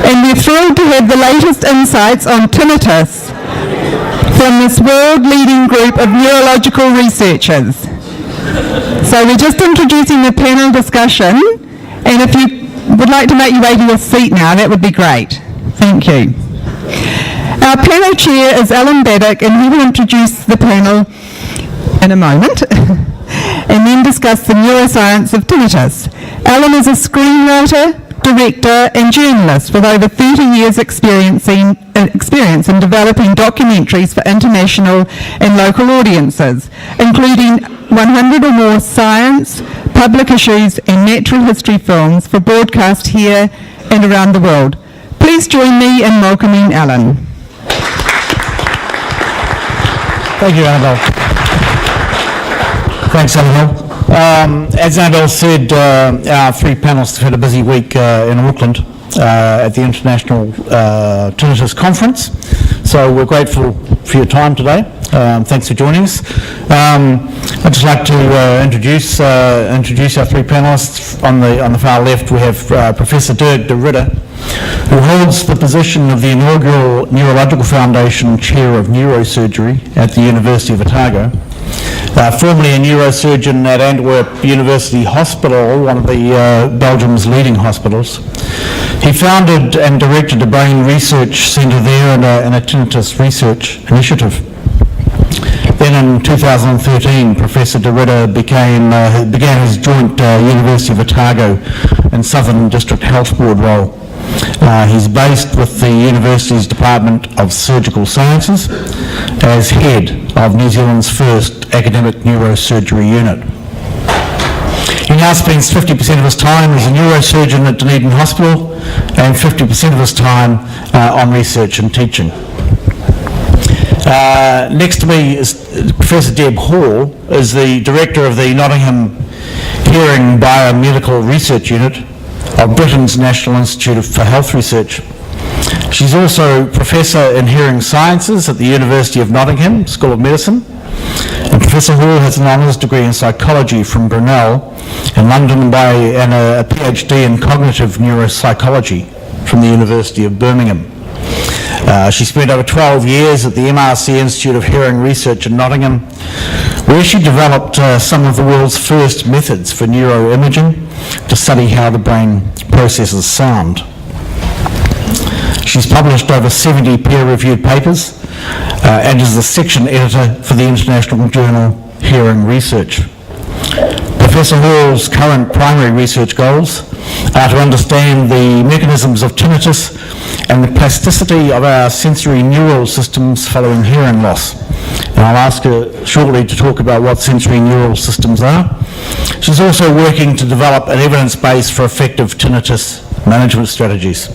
And we're thrilled to have the latest insights on tinnitus from this world-leading group of neurological researchers. So we're just introducing the panel discussion, and if you would like to make your way to your seat now, that would be great. Thank you. Our panel chair is Alan Baddock, and he will introduce the panel in a moment and then discuss the neuroscience of tinnitus. Alan is a screenwriter, director and journalist with over 30 years experience in developing documentaries for international and local audiences, including 100 or more science, public issues and natural history films for broadcast here and around the world. Please join me in welcoming Alan. Thank you, Annabelle. Thanks, Annabelle. As Annabelle said, our three panellists have had a busy week in Auckland at the International Tinnitus Conference, so we're grateful for your time today. Thanks for joining us. I'd just like to introduce our three panellists. On the far left, we have Professor Dirk, who holds the position of the inaugural Neurological Foundation Chair of Neurosurgery at the University of Otago. Formerly a neurosurgeon at Antwerp University Hospital, one of the Belgium's leading hospitals. He founded and directed a brain research centre there and a tinnitus research initiative. Then in 2013, Professor De Ridder began his joint University of Otago and Southern District Health Board role. He's based with the University's Department of Surgical Sciences as head of New Zealand's first academic neurosurgery unit. He now spends 50% of his time as a neurosurgeon at Dunedin Hospital and 50% of his time on research and teaching. Next to me is Professor Deb Hall, is the director of the Nottingham Hearing Biomedical Research Unit of Britain's National Institute for Health Research. She's also Professor in Hearing Sciences at the University of Nottingham School of Medicine. And Professor Hall has an honours degree in psychology from Brunel in London and a PhD in cognitive neuropsychology from the University of Birmingham. She spent over 12 years at the MRC Institute of Hearing Research in Nottingham, where she developed some of the world's first methods for neuroimaging to study how the brain processes sound. She's published over 70 peer-reviewed papers and is the section editor for the international journal Hearing Research. Professor Hall's current primary research goals are to understand the mechanisms of tinnitus and the plasticity of our sensory neural systems following hearing loss. And I'll ask her shortly to talk about what sensory neural systems are. She's also working to develop an evidence base for effective tinnitus management strategies.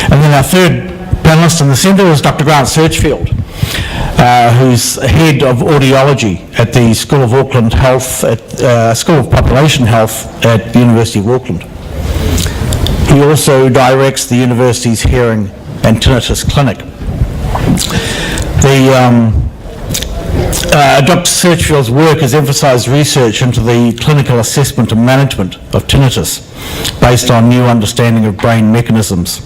And then our third panellist in the centre is Dr. Grant Searchfield, who's head of audiology at the School of Auckland Health, School of Population Health at the University of Auckland. He also directs the university's hearing and tinnitus clinic. Dr. Searchfield's work has emphasised research into the clinical assessment and management of tinnitus based on new understanding of brain mechanisms.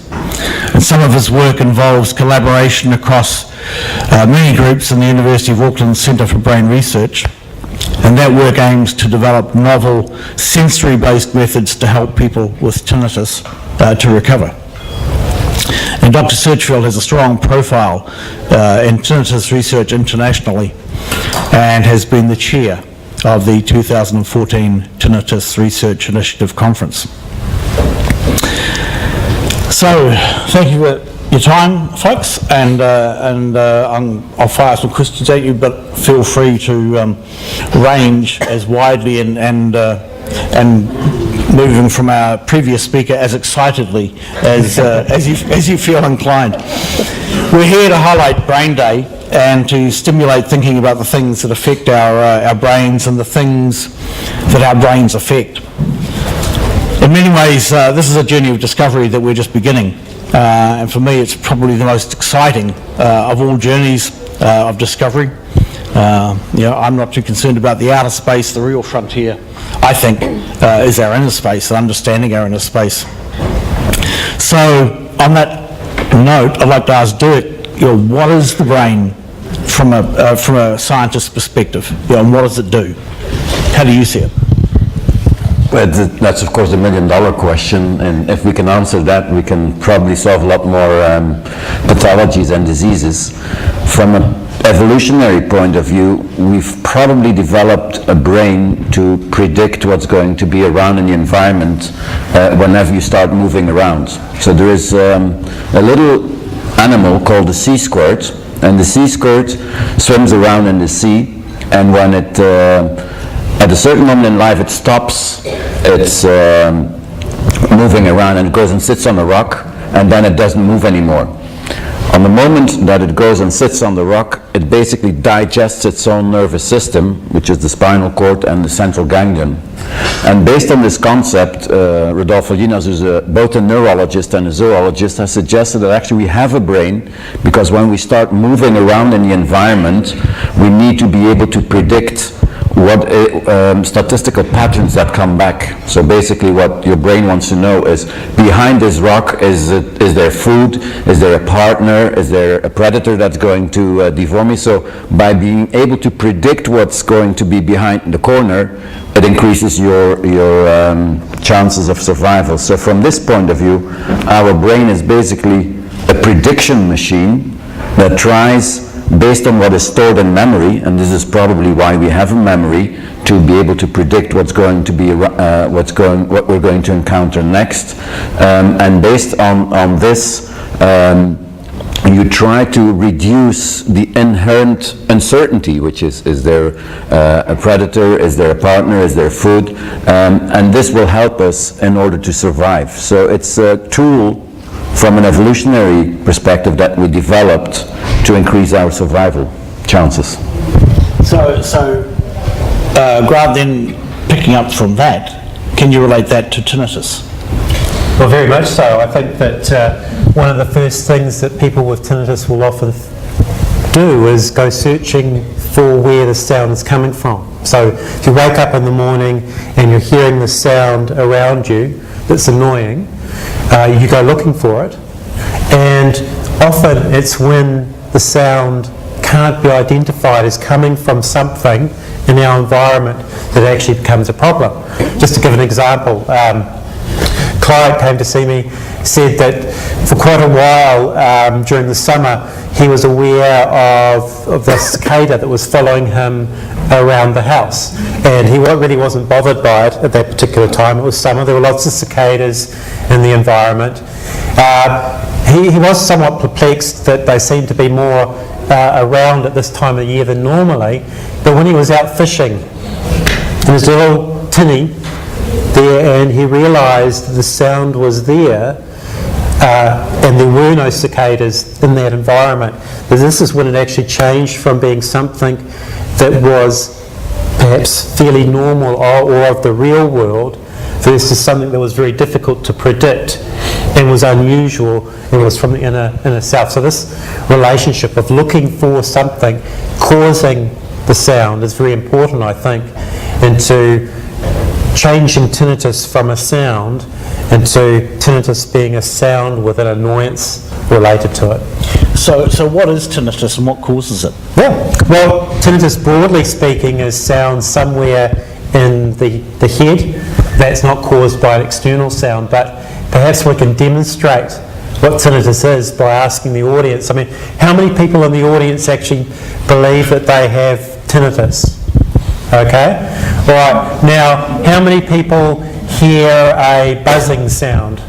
And some of his work involves collaboration across many groups in the University of Auckland Centre for Brain Research, and that work aims to develop novel sensory-based methods to help people with tinnitus to recover. And Dr. Searchfield has a strong profile in tinnitus research internationally and has been the chair of the 2014 Tinnitus Research Initiative Conference. So, thank you for your time, folks, and I'll fire some questions at you, but feel free to range as widely and moving from our previous speaker as excitedly as you feel inclined. We're here to highlight Brain Day and to stimulate thinking about the things that affect our brains and the things that our brains affect. In many ways, this is a journey of discovery that we're just beginning, and for me it's probably the most exciting of all journeys of discovery. I'm not too concerned about the outer space. The real frontier, I think, is our inner space and understanding our inner space. So on that note, I'd like to ask Dirk, what is the brain from a scientist's perspective? And what does it do? How do you see it? Well, that's of course the million-dollar question, and if we can answer that, we can probably solve a lot more pathologies and diseases. From an evolutionary point of view, we've probably developed a brain to predict what's going to be around in the environment whenever you start moving around. So there is a little animal called the sea squirt, and the sea squirt swims around in the sea, and when it at a certain moment in life it stops its moving around and it goes and sits on a rock, and then it doesn't move anymore. On the moment that it goes and sits on the rock, it basically digests its own nervous system, which is the spinal cord and the central ganglion. And based on this concept, Rodolfo Llinas, who's both a neurologist and a zoologist, has suggested that actually we have a brain, because when we start moving around in the environment, we need to be able to predict what statistical patterns that come back. So basically what your brain wants to know is, behind this rock, is there food, is there a partner, is there a predator that's going to devour me? So by being able to predict what's going to be behind the corner, it increases your chances of survival. So from this point of view, our brain is basically a prediction machine that tries, based on what is stored in memory, and this is probably why we have a memory, to be able to predict what's going to be what we're going to encounter next, and based on this, you try to reduce the inherent uncertainty, which is there a predator, is there a partner, is there food, and this will help us in order to survive. So it's a tool from an evolutionary perspective that we developed to increase our survival chances. So Grant, then picking up from that, can you relate that to tinnitus? Well, very much so. I think that one of the first things that people with tinnitus will often do is go searching for where the sound is coming from. So if you wake up in the morning and you're hearing the sound around you that's annoying, you go looking for it, and often it's when the sound can't be identified as coming from something in our environment that actually becomes a problem. Just to give an example, Clyde came to see me, said that for quite a while during the summer he was aware of the cicada that was following him around the house, and he really wasn't bothered by it at that particular time. It was summer, there were lots of cicadas in the environment. He was somewhat perplexed that they seemed to be more around at this time of the year than normally, but when he was out fishing, there was a little tinny there, and he realised the sound was there, and there were no cicadas in that environment. But this is when it actually changed from being something that was perhaps fairly normal or of the real world versus something that was very difficult to predict and was unusual and was from the inner self. So this relationship of looking for something causing the sound is very important, I think, into changing tinnitus from a sound into tinnitus being a sound with an annoyance related to it. So what is tinnitus and what causes it? Yeah, well, tinnitus broadly speaking is sound somewhere in the head that's not caused by an external sound, but perhaps we can demonstrate what tinnitus is by asking the audience. I mean, how many people in the audience actually believe that they have tinnitus? Okay, all right, now how many people hear a buzzing sound?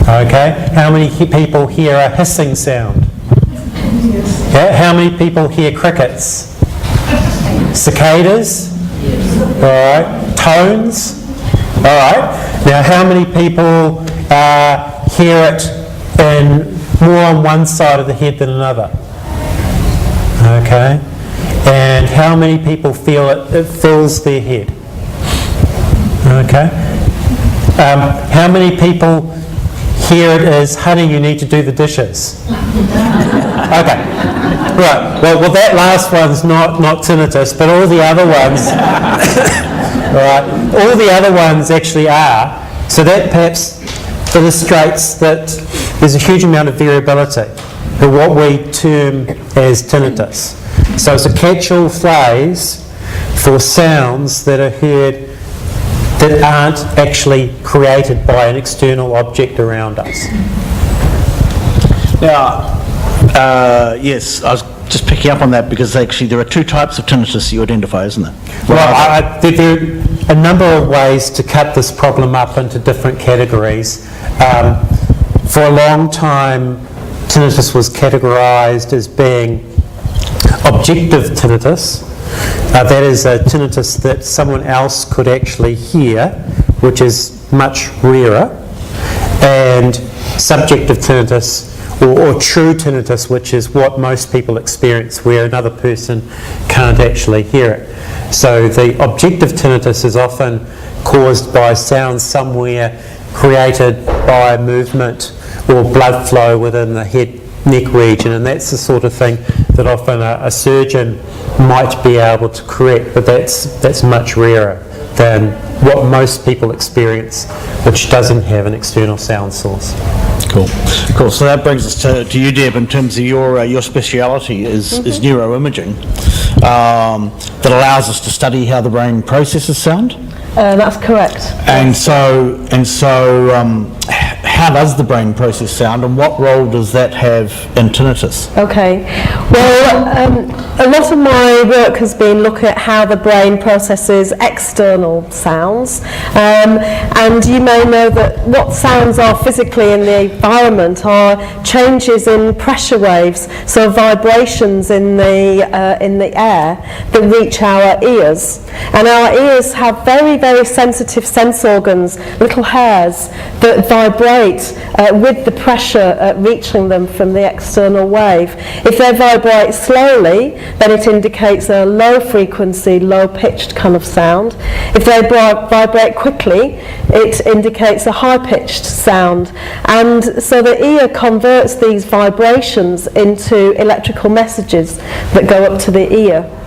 Okay, how many people hear a hissing sound? Okay, how many people hear crickets? Cicadas? All right, tones? All right, now how many people hear it in more on one side of the head than another? Okay, and how many people feel it fills their head? Okay, how many people hear it as, honey, you need to do the dishes? Okay, right, well that last one's not tinnitus, but all the other ones, all right, all the other ones actually are. So that perhaps illustrates that there's a huge amount of variability in what we term as tinnitus. So it's a catch-all phrase for sounds that are heard that aren't actually created by an external object around us. Now, yes, I was just picking up on that because actually there are two types of tinnitus you identify, isn't there? Well, there are a number of ways to cut this problem up into different categories. For a long time, tinnitus was categorised as being objective tinnitus. That is a tinnitus that someone else could actually hear, which is much rarer, and subjective tinnitus, or true tinnitus, which is what most people experience, where another person can't actually hear it. So the objective tinnitus is often caused by sounds somewhere created by movement or blood flow within the head neck region, and that's the sort of thing that often a surgeon might be able to correct, but that's much rarer than what most people experience, which doesn't have an external sound source. Cool. Cool. So that brings us to you, Deb, in terms of your speciality is neuroimaging, that allows us to study how the brain processes sound. That's correct. And so, how does the brain process sound, and what role does that have in tinnitus? Okay. Well, a lot of my work has been looking at how the brain processes external sounds, and you may know that what sounds are physically in the environment are changes in pressure waves, so vibrations in the air that reach our ears, and our ears have very, very sensitive sense organs, little hairs that vibrate with the pressure reaching them from the external wave. If they vibrate slowly, then it indicates a low frequency, low pitched kind of sound. If they vibrate quickly, it indicates a high pitched sound. And so the ear converts these vibrations into electrical messages that go up to the ear.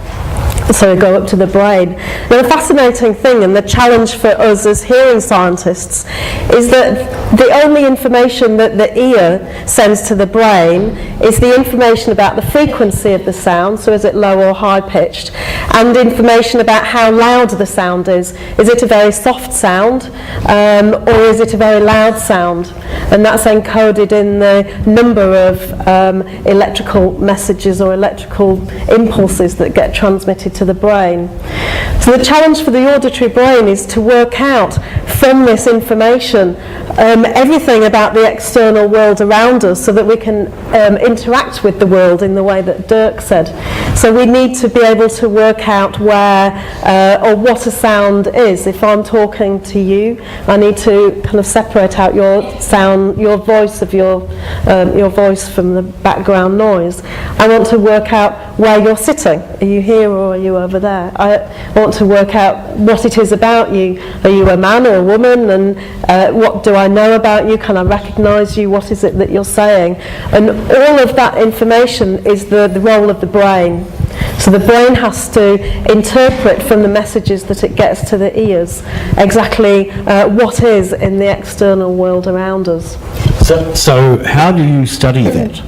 So go up to the brain. Now the fascinating thing and the challenge for us as hearing scientists is that the only information that the ear sends to the brain is the information about the frequency of the sound, so is it low or high pitched, and information about how loud the sound is. Is it a very soft sound or is it a very loud sound? And that's encoded in the number of electrical messages or electrical impulses that get transmitted to the brain. So the challenge for the auditory brain is to work out from this information everything about the external world around us so that we can interact with the world in the way that Dirk said. So we need to be able to work out where or what a sound is. If I'm talking to you, I need to kind of separate out your sound, your voice voice from the background noise. I want to work out where you're sitting. Are you here or are you over there? I want to work out what it is about you. Are you a man or a woman? And what do I know about you? Can I recognise you? What is it that you're saying? And all of that information is the role of the brain. So the brain has to interpret from the messages that it gets to the ears exactly what is in the external world around us. So how do you study that?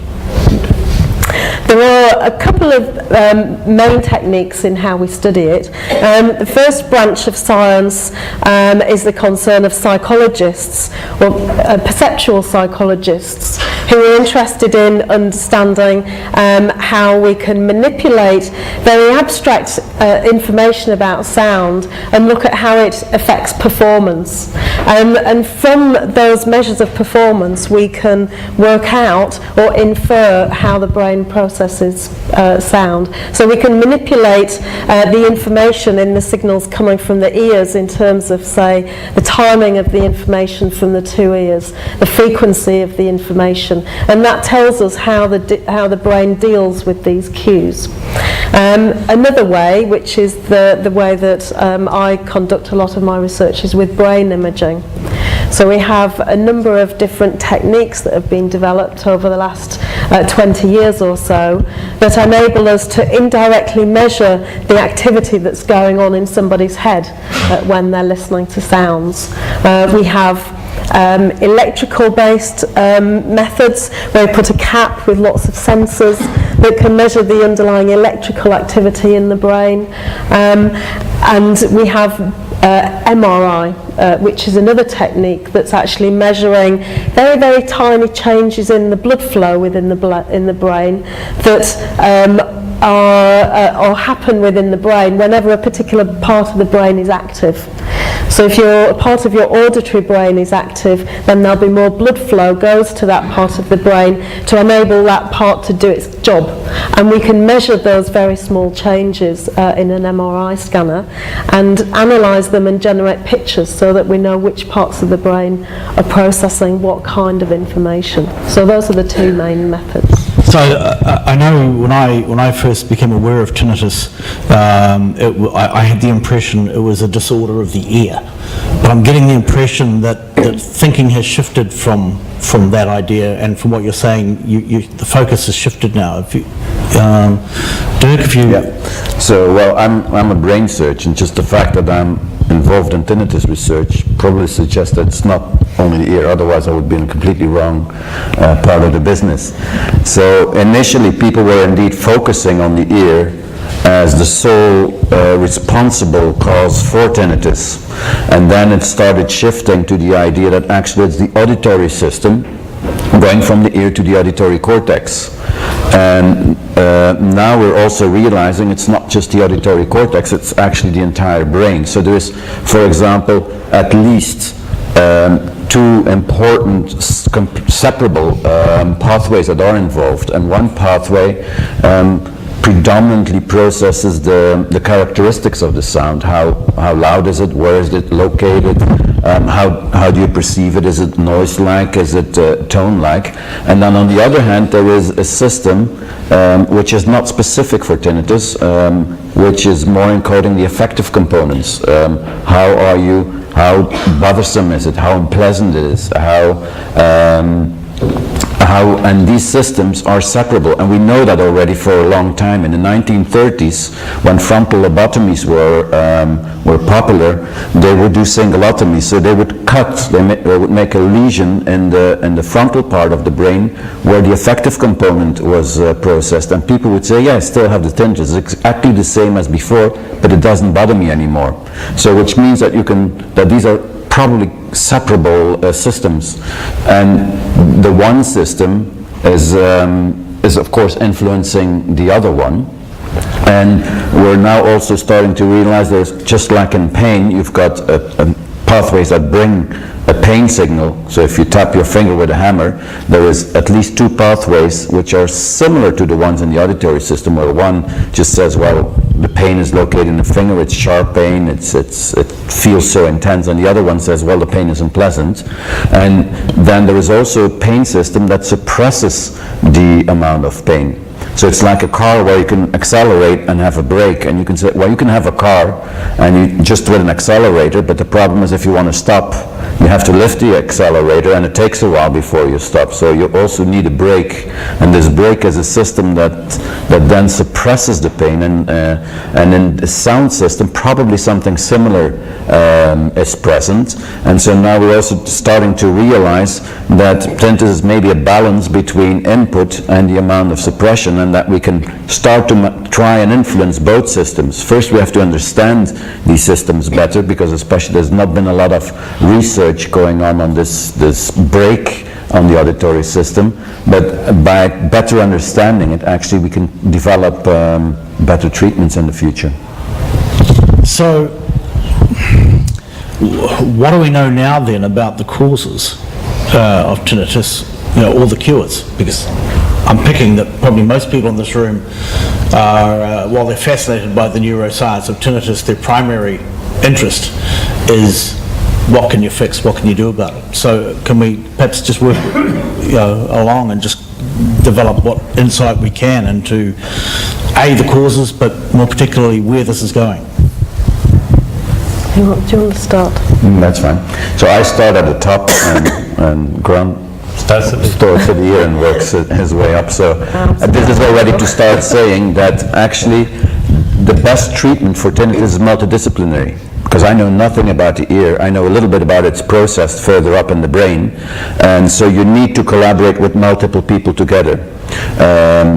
There are a couple of main techniques in how we study it. The first branch of science is the concern of psychologists, or perceptual psychologists, who are interested in understanding how we can manipulate very abstract information about sound and look at how it affects performance. And from those measures of performance, we can work out or infer how the brain processes sound. So we can manipulate the information in the signals coming from the ears in terms of, say, the timing of the information from the two ears, the frequency of the information, and that tells us how the brain deals with these cues. Another way, which is the way that I conduct a lot of my research, is with brain imaging. So we have a number of different techniques that have been developed over the last 20 years or so that enable us to indirectly measure the activity that's going on in somebody's head when they're listening to sounds. We have electrical-based methods, where we put a cap with lots of sensors that can measure the underlying electrical activity in the brain. And we have MRI, which is another technique that's actually measuring very, very tiny changes in the blood flow within the brain that or happen within the brain whenever a particular part of the brain is active. So if a part of your auditory brain is active, then there'll be more blood flow goes to that part of the brain to enable that part to do its job. And we can measure those very small changes in an MRI scanner and analyse them and generate pictures so that we know which parts of the brain are processing what kind of information. So those are the two main methods. So I know when I first became aware of tinnitus, I had the impression it was a disorder of the ear, but I'm getting the impression that thinking has shifted from that idea, and from what you're saying, the focus has shifted now. Dirk, if you... Yeah. So, well, I'm a brain surgeon. Just the fact that I'm involved in tinnitus research probably suggests that it's not only the ear, otherwise I would be in a completely wrong part of the business. So initially people were indeed focusing on the ear as the sole responsible cause for tinnitus, and then it started shifting to the idea that actually it's the auditory system going from the ear to the auditory cortex. And now we're also realizing it's not just the auditory cortex, it's actually the entire brain. So there is, for example, at least two important separable pathways that are involved, and one pathway predominantly processes the characteristics of the sound. How loud is it? Where is it located? How do you perceive it? Is it noise-like? Is it tone-like? And then on the other hand, there is a system which is not specific for tinnitus, which is more encoding the affective components. How bothersome is it? How unpleasant it is? And these systems are separable, and we know that already for a long time. In the 1930s, when frontal lobotomies were popular, they would do cingulotomy. So they would cut, they would make a lesion in the frontal part of the brain where the affective component was processed, and people would say, yeah, I still have the tinnitus, it's exactly the same as before, but it doesn't bother me anymore. So which means that that these are probably separable systems, and the one system is of course influencing the other one. And we're now also starting to realize there's, just like in pain, you've got pathways that bring a pain signal. So if you tap your finger with a hammer, there is at least two pathways which are similar to the ones in the auditory system, where one just says, well, the pain is located in the finger, it's sharp pain, it feels so intense, and the other one says, well, the pain is unpleasant. And then there is also a pain system that suppresses the amount of pain. So it's like a car where you can accelerate and have a brake, and you can say, well, you can have a car and you just with an accelerator, but the problem is if you want to stop, you have to lift the accelerator, and it takes a while before you stop. So you also need a brake, and this brake is a system that then suppresses the pain, and in the sound system probably something similar is present. And so now we're also starting to realize that tinnitus is maybe a balance between input and the amount of suppression, and that we can start to try and influence both systems. First we have to understand these systems better, because especially there's not been a lot of research going on this brake on the auditory system, but by better understanding it, actually we can develop better treatments in the future. So what do we know now then about the causes of tinnitus, or the cures? Because I'm picking that probably most people in this room are, while they're fascinated by the neuroscience of tinnitus, their primary interest is what can you fix, what can you do about it? So can we perhaps just work along and just develop what insight we can into the causes, but more particularly where this is going? Do you want to start? That's fine. So I start at the top, and Grant starts at the ear and works his way up. So this is already to start saying that actually the best treatment for tinnitus is multidisciplinary. because I know nothing about the ear. I know a little bit about its process further up in the brain, and so you need to collaborate with multiple people together.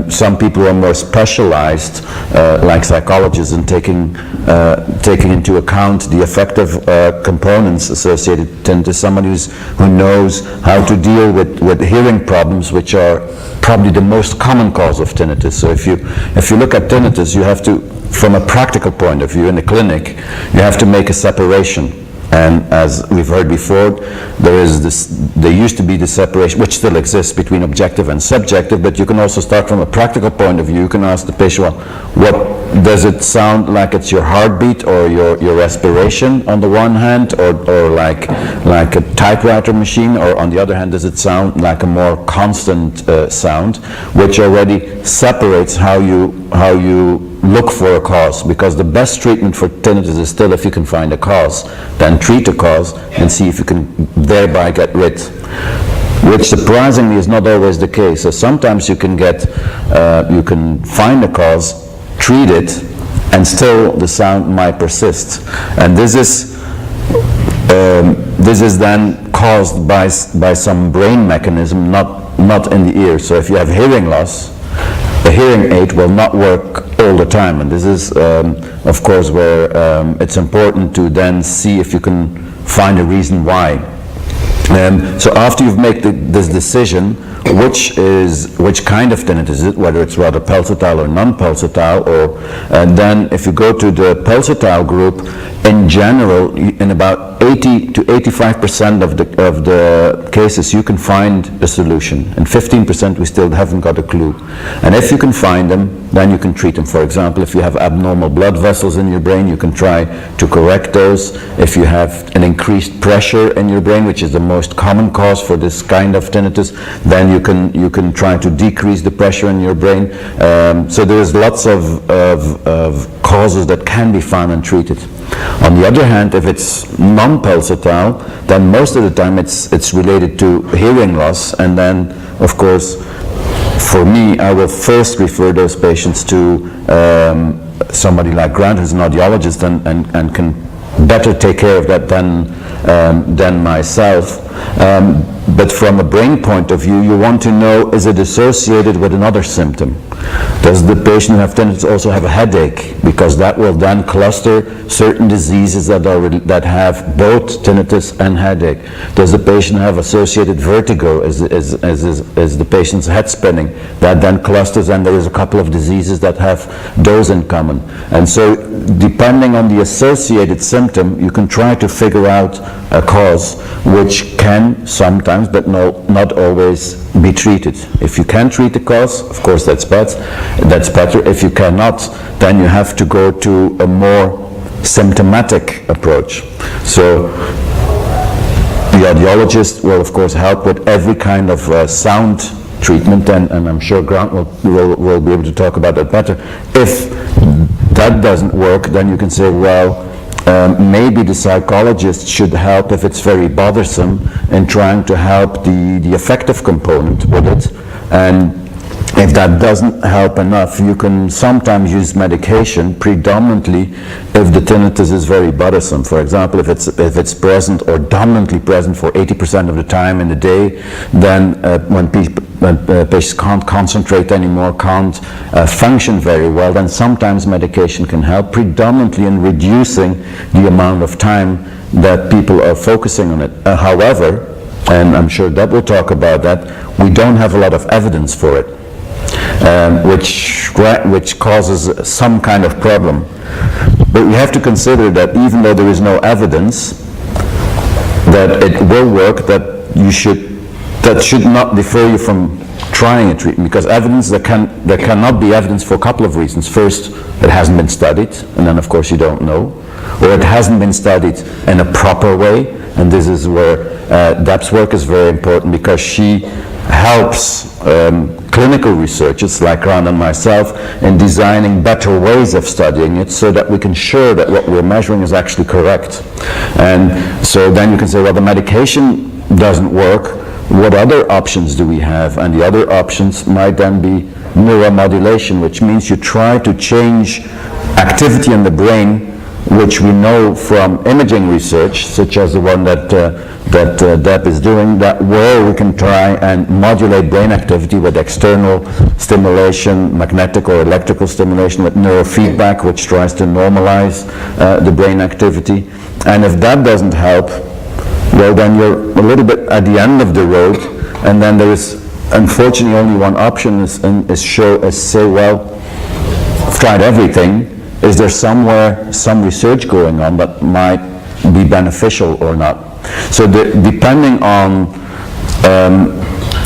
Some people are more specialized, like psychologists, in taking into account the affective components associated with tinnitus. Somebody who knows how to deal with hearing problems, which are probably the most common cause of tinnitus. So if you look at tinnitus, you have to, from a practical point of view in the clinic, you have to make a separation. And as we've heard before, there used to be the separation, which still exists, between objective and subjective, but you can also start from a practical point of view. You can ask the patient, well, what does it sound like? It's your heartbeat or your respiration on the one hand, or like a typewriter machine, or on the other hand, does it sound like a more constant sound, which already separates how you look for a cause, because the best treatment for tinnitus is still, if you can find a cause, then treat the cause and see if you can thereby get rid, which surprisingly is not always the case. So sometimes you can find a cause, treat it, and still the sound might persist. And this is then caused by some brain mechanism, not in the ear. So if you have hearing loss, the hearing aid will not work all the time, and this is of course where it's important to then see if you can find a reason why. So after you've made this decision, which kind of tinnitus is it, whether it's rather pulsatile or non-pulsatile, and then if you go to the pulsatile group, in general, in about 80 to 85% of the cases, you can find a solution, and 15% we still haven't got a clue. And if you can find them, then you can treat them. For example, if you have abnormal blood vessels in your brain, you can try to correct those. If you have an increased pressure in your brain, which is the most common cause for this kind of tinnitus, then you can try to decrease the pressure in your brain. So there's lots of causes that can be found and treated. On the other hand, if it's non-pulsatile, then most of the time it's related to hearing loss, and then of course for me, I will first refer those patients to somebody like Grant, who's an audiologist, and can better take care of that than myself. But from a brain point of view, you want to know, is it associated with another symptom? Does the patient who have tinnitus also have a headache? Because that will then cluster certain diseases that have both tinnitus and headache. Does the patient have associated vertigo? Is the patient's head spinning? That then clusters, and there is a couple of diseases that have those in common. And so depending on the associated symptom, you can try to figure out a cause which can sometimes, but not always, be treated. If you can treat the cause, of course that's better. If you cannot, then you have to go to a more symptomatic approach. So the audiologist will of course help with every kind of sound treatment, and I'm sure Grant will be able to talk about that better. If that doesn't work, then you can say, well, maybe the psychologist should help, if it's very bothersome, in trying to help the affective component with it. And if that doesn't help enough, you can sometimes use medication, predominantly if the tinnitus is very bothersome. For example, if it's present or dominantly present for 80% of the time in the day, then when patients can't concentrate anymore, can't function very well, then sometimes medication can help, predominantly in reducing the amount of time that people are focusing on it. However, and I'm sure Deb will talk about that, we don't have a lot of evidence for it. Which causes some kind of problem. But we have to consider that even though there is no evidence that it will work, that should not defer you from trying a treatment, because there cannot be evidence for a couple of reasons. First, it hasn't been studied, and then of course you don't know, or it hasn't been studied in a proper way, and this is where Deb's work is very important, because she helps clinical researchers like Ron and myself in designing better ways of studying it, so that we can ensure that what we're measuring is actually correct. And so then you can say, well, the medication doesn't work, what other options do we have? And the other options might then be neuromodulation, which means you try to change activity in the brain which we know from imaging research, such as the one that Deb is doing, that where we can try and modulate brain activity with external stimulation, magnetic or electrical stimulation, with neurofeedback, which tries to normalize the brain activity. And if that doesn't help, well, then you're a little bit at the end of the road, and then there is unfortunately only one option is say, well, I've tried everything. Is there somewhere some research going on that might be beneficial or not? So depending on,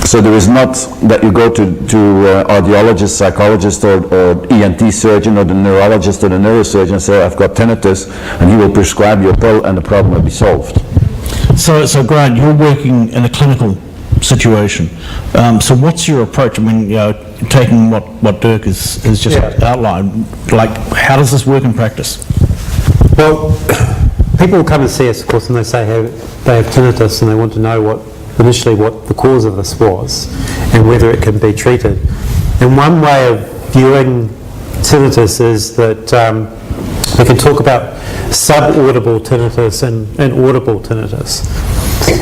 so there is not that you go to audiologist, psychologist, or ENT surgeon, or the neurologist or the neurosurgeon and say, I've got tinnitus, and he will prescribe you a pill and the problem will be solved. So Grant, you're working in a clinical situation. So what's your approach? I mean, taking what Dirk has just outlined, like, how does this work in practice? Well, people will come and see us, of course, and they say they have tinnitus and they want to know initially what the cause of this was and whether it can be treated. And one way of viewing tinnitus is that we can talk about subaudible tinnitus and audible tinnitus.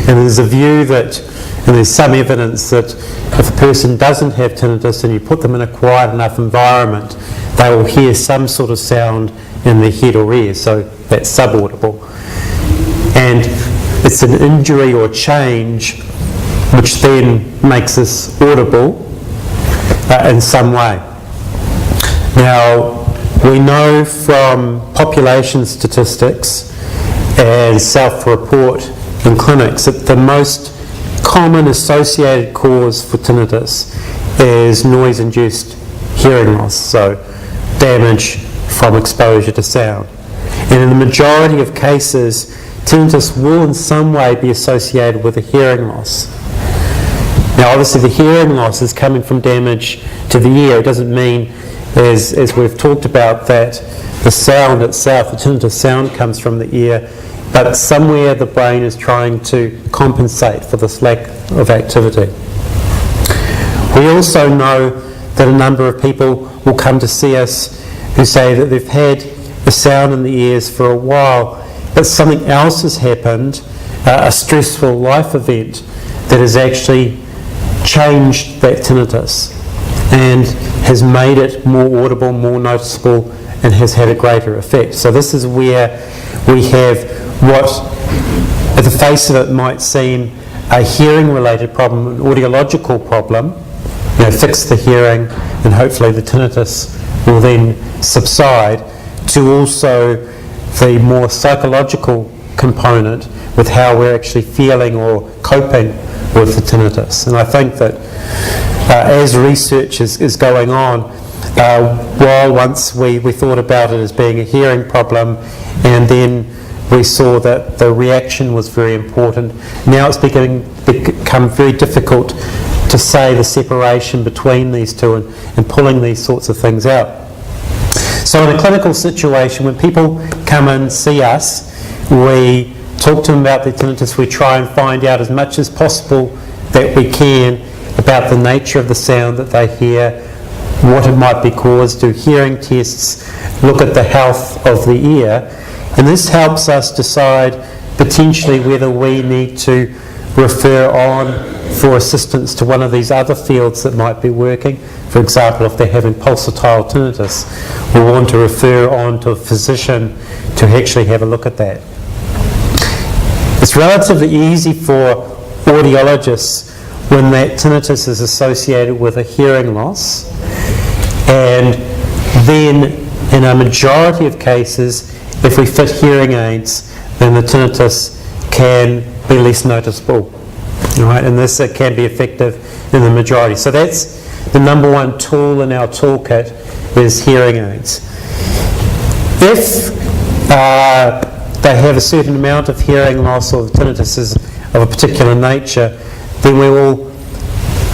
And there's a view that, and there's some evidence that if a person doesn't have tinnitus and you put them in a quiet enough environment, they will hear some sort of sound in their head or ear, so that's subaudible. And it's an injury or change which then makes us audible in some way. Now, we know from population statistics and self-report in clinics that the most common associated cause for tinnitus is noise-induced hearing loss, so damage from exposure to sound. And in the majority of cases, tinnitus will in some way be associated with a hearing loss. Now obviously the hearing loss is coming from damage to the ear. It doesn't mean, as we've talked about, that the sound itself, the tinnitus sound, comes from the ear, but somewhere the brain is trying to compensate for this lack of activity. We also know that a number of people will come to see us who say that they've had the sound in the ears for a while, but something else has happened, a stressful life event that has actually changed that tinnitus and has made it more audible, more noticeable, and has had a greater effect. So this is where we have what, at the face of it, might seem a hearing-related problem, an audiological problem. Fix the hearing, and hopefully the tinnitus will then subside, to also the more psychological component with how we're actually feeling or coping with the tinnitus. And I think that as research is going on, while once we thought about it as being a hearing problem, and then we saw that the reaction was very important, now it's become very difficult to say the separation between these two and pulling these sorts of things out. So in a clinical situation, when people come and see us, we talk to them about their tinnitus. We try and find out as much as possible that we can about the nature of the sound that they hear, what it might be caused, do hearing tests, look at the health of the ear, and this helps us decide potentially whether we need to refer on for assistance to one of these other fields that might be working. For example, if they're having pulsatile tinnitus, we'll want to refer on to a physician to actually have a look at that. It's relatively easy for audiologists when that tinnitus is associated with a hearing loss, and then in a majority of cases, if we fit hearing aids, then the tinnitus can be less noticeable. Right? And this can be effective in the majority. So that's the number one tool in our toolkit, is hearing aids. If they have a certain amount of hearing loss, or the tinnitus is of a particular nature, then we will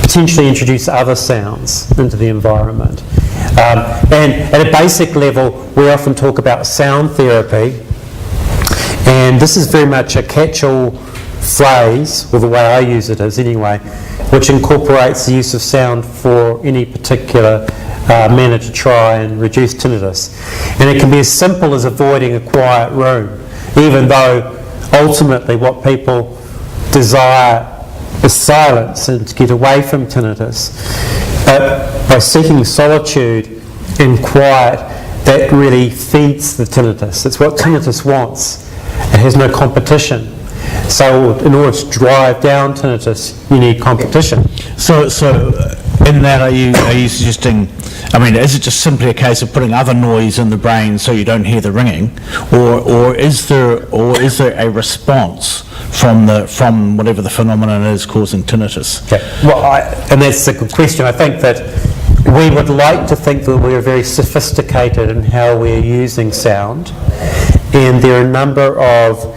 potentially introduce other sounds into the environment. And at a basic level, we often talk about sound therapy, and this is very much a catch-all phrase, or the way I use it is anyway, which incorporates the use of sound for any particular manner to try and reduce tinnitus. And it can be as simple as avoiding a quiet room, even though ultimately what people desire is silence and to get away from tinnitus. But by seeking solitude and quiet, that really feeds the tinnitus. It's what tinnitus wants. It has no competition. So in order to drive down tinnitus, you need competition. So in that, are you suggesting, I mean, is it just simply a case of putting other noise in the brain so you don't hear the ringing, or is there a response from whatever the phenomenon is causing tinnitus? Okay. Well, and that's a good question. I think that we would like to think that we're very sophisticated in how we're using sound, and there are a number of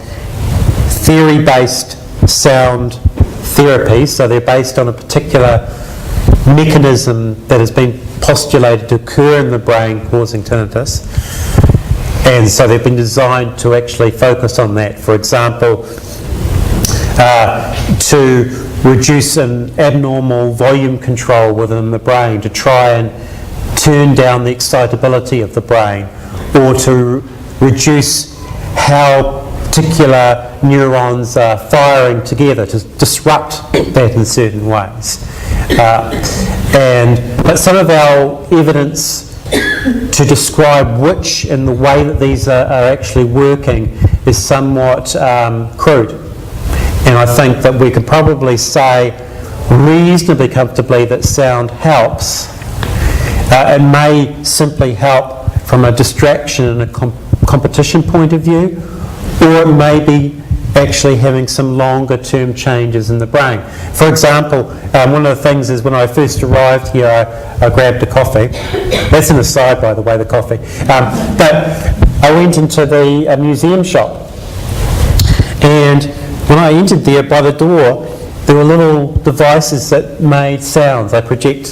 theory-based sound therapies, so they're based on a particular mechanism that has been postulated to occur in the brain causing tinnitus, and so they've been designed to actually focus on that. For example, to reduce an abnormal volume control within the brain, to try and turn down the excitability of the brain, or to reduce how particular neurons are firing together, to disrupt that in certain ways. But some of our evidence to describe which and the way that these are actually working is somewhat crude. And I think that we could probably say reasonably comfortably that sound helps. It may simply help from a distraction and a competition point of view, or it may be actually having some longer term changes in the brain. For example, one of the things is when I first arrived here, I grabbed a coffee. That's an aside, by the way, the coffee. But I went into the museum shop, and when I entered there, by the door, there were little devices that made sounds. They project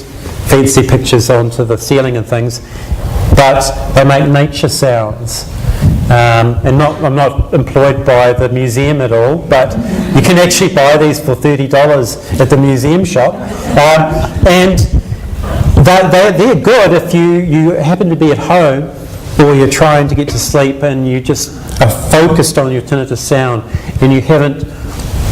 fancy pictures onto the ceiling and things, but they make nature sounds. And I'm not employed by the museum at all, but you can actually buy these for $30 at the museum shop. And they're good if you happen to be at home, or you're trying to get to sleep and you just are focused on your tinnitus sound and you haven't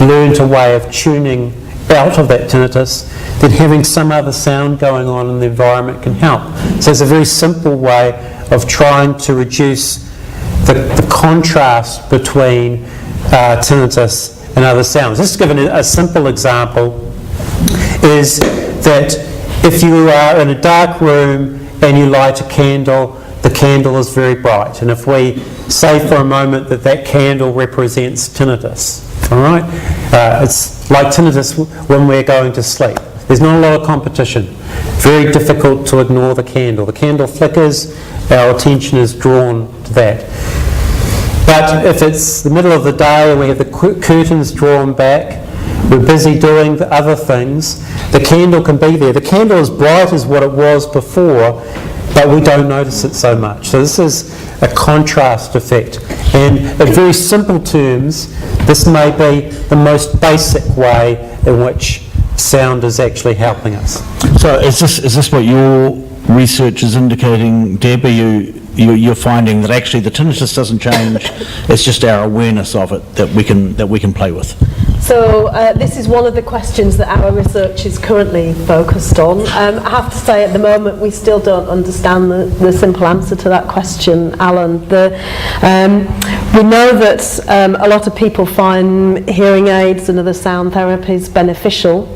learned a way of tuning out of that tinnitus, then having some other sound going on in the environment can help. So it's a very simple way of trying to reduce the contrast between tinnitus and other sounds. Just to give a simple example is that if you are in a dark room and you light a candle, the candle is very bright. And if we say for a moment that candle represents tinnitus, all right? It's like tinnitus when we're going to sleep. There's not a lot of competition. Very difficult to ignore the candle. The candle flickers, our attention is drawn to that. But if it's the middle of the day and we have the curtains drawn back, we're busy doing the other things, the candle can be there. The candle is bright as what it was before, but we don't notice it so much. So this is a contrast effect. And in very simple terms, this may be the most basic way in which sound is actually helping us. So is this what your research is indicating, Deb? You're finding that actually the tinnitus doesn't change, it's just our awareness of it that we can play with? So this is one of the questions that our research is currently focused on. I have to say at the moment we still don't understand the simple answer to that question, Alan. We know that a lot of people find hearing aids and other sound therapies beneficial.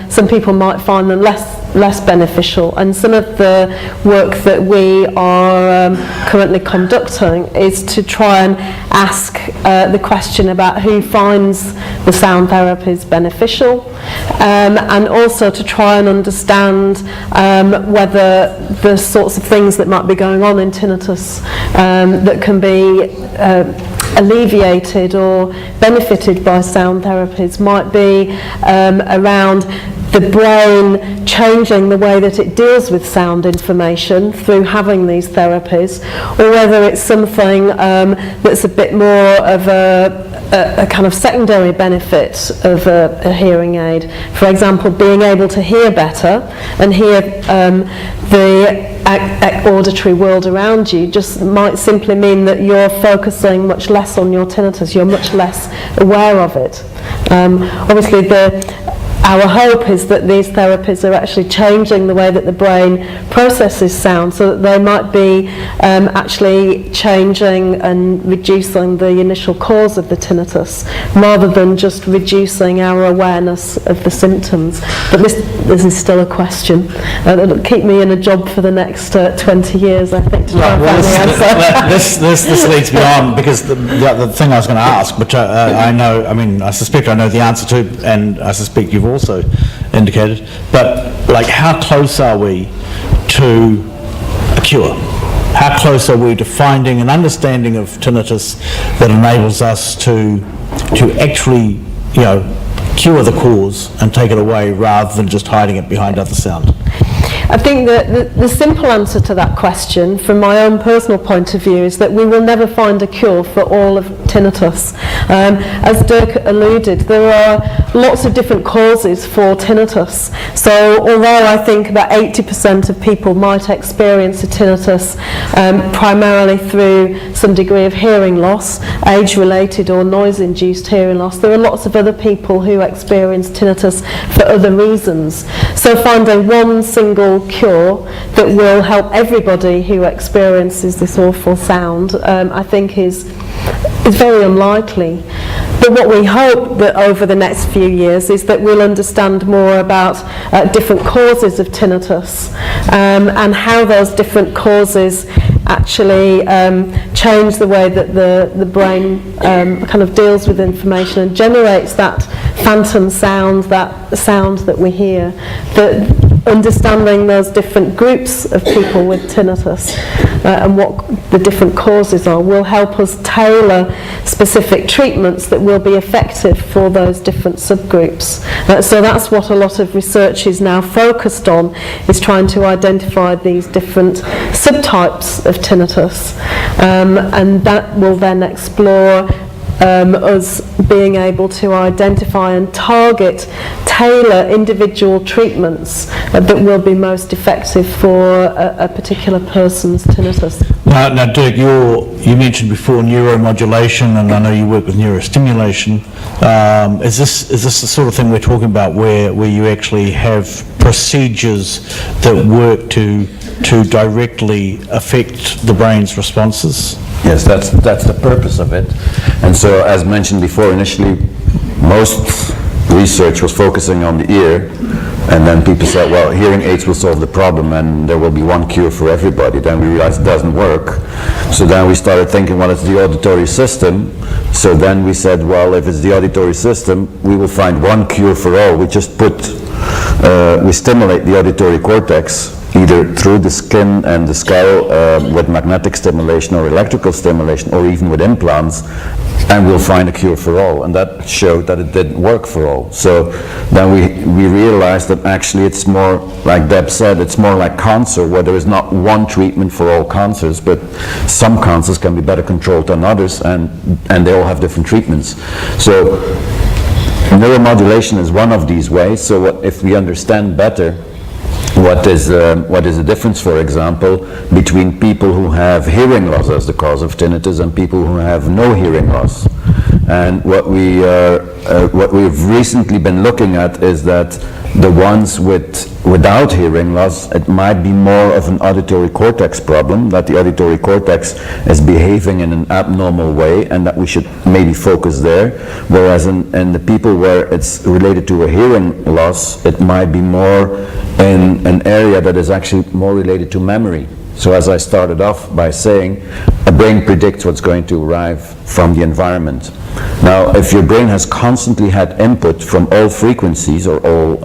Some people might find them less beneficial, and some of the work that we are currently conducting is to try and ask the question about who finds the sound therapies beneficial, and also to try and understand whether the sorts of things that might be going on in tinnitus that can be alleviated or benefited by sound therapies might be around the brain changing the way that it deals with sound information through having these therapies, or whether it's something that's a bit more of a kind of secondary benefit of a hearing aid. For example, being able to hear better and hear the auditory world around you just might simply mean that you're focusing much less on your tinnitus, you're much less aware of it. Obviously our hope is that these therapies are actually changing the way that the brain processes sound, so that they might be actually changing and reducing the initial cause of the tinnitus, rather than just reducing our awareness of the symptoms. But this is still a question. It'll keep me in a job for the next 20 years, I think, to try and find the answer. This leads me on, because the thing I was going to ask, which I suspect I know the answer to, and I suspect you've also indicated, but like, how close are we to a cure? How close are we to finding an understanding of tinnitus that enables us to actually, cure the cause and take it away, rather than just hiding it behind other sound? I think that the simple answer to that question, from my own personal point of view, is that we will never find a cure for all of tinnitus. As Dirk alluded, there are lots of different causes for tinnitus. So although I think about 80% of people might experience a tinnitus primarily through some degree of hearing loss, age-related or noise-induced hearing loss, there are lots of other people who experience tinnitus for other reasons. So finding one single cure that will help everybody who experiences this awful sound, I think is very unlikely. But what we hope that over the next few years is that we'll understand more about different causes of tinnitus, and how those different causes actually change the way that the brain kind of deals with information and generates that phantom sound, that sound that we hear. That understanding those different groups of people with tinnitus and what the different causes are will help us tailor specific treatments that will be effective for those different subgroups. So that's what a lot of research is now focused on, is trying to identify these different subtypes of tinnitus, and that will then explore us being able to identify and tailor individual treatments that will be most effective for a particular person's tinnitus. Now Dirk, you mentioned before neuromodulation, and I know you work with neurostimulation. Is this the sort of thing we're talking about, where you actually have procedures that work to directly affect the brain's responses? Yes, that's the purpose of it. And so, as mentioned before, initially most research was focusing on the ear, and then people said, well, hearing aids will solve the problem and there will be one cure for everybody. Then we realized it doesn't work. So then we started thinking, well, it's the auditory system. So then we said, well, if it's the auditory system, we will find one cure for all. We just we stimulate the auditory cortex, either through the skin and the skull with magnetic stimulation or electrical stimulation, or even with implants, and we'll find a cure for all. And that showed that it didn't work for all. So then we realized that actually it's more, like Deb said, it's more like cancer, where there is not one treatment for all cancers, but some cancers can be better controlled than others, and they all have different treatments. So neuromodulation is one of these ways. So if we understand better what is the difference, for example, between people who have hearing loss as the cause of tinnitus and people who have no hearing loss. And what we've recently been looking at is that the ones without hearing loss, it might be more of an auditory cortex problem, that the auditory cortex is behaving in an abnormal way, and that we should maybe focus there. Whereas in the people where it's related to a hearing loss, it might be more in an area that is actually more related to memory. So as I started off by saying, a brain predicts what's going to arrive from the environment. Now, if your brain has constantly had input from all frequencies or all,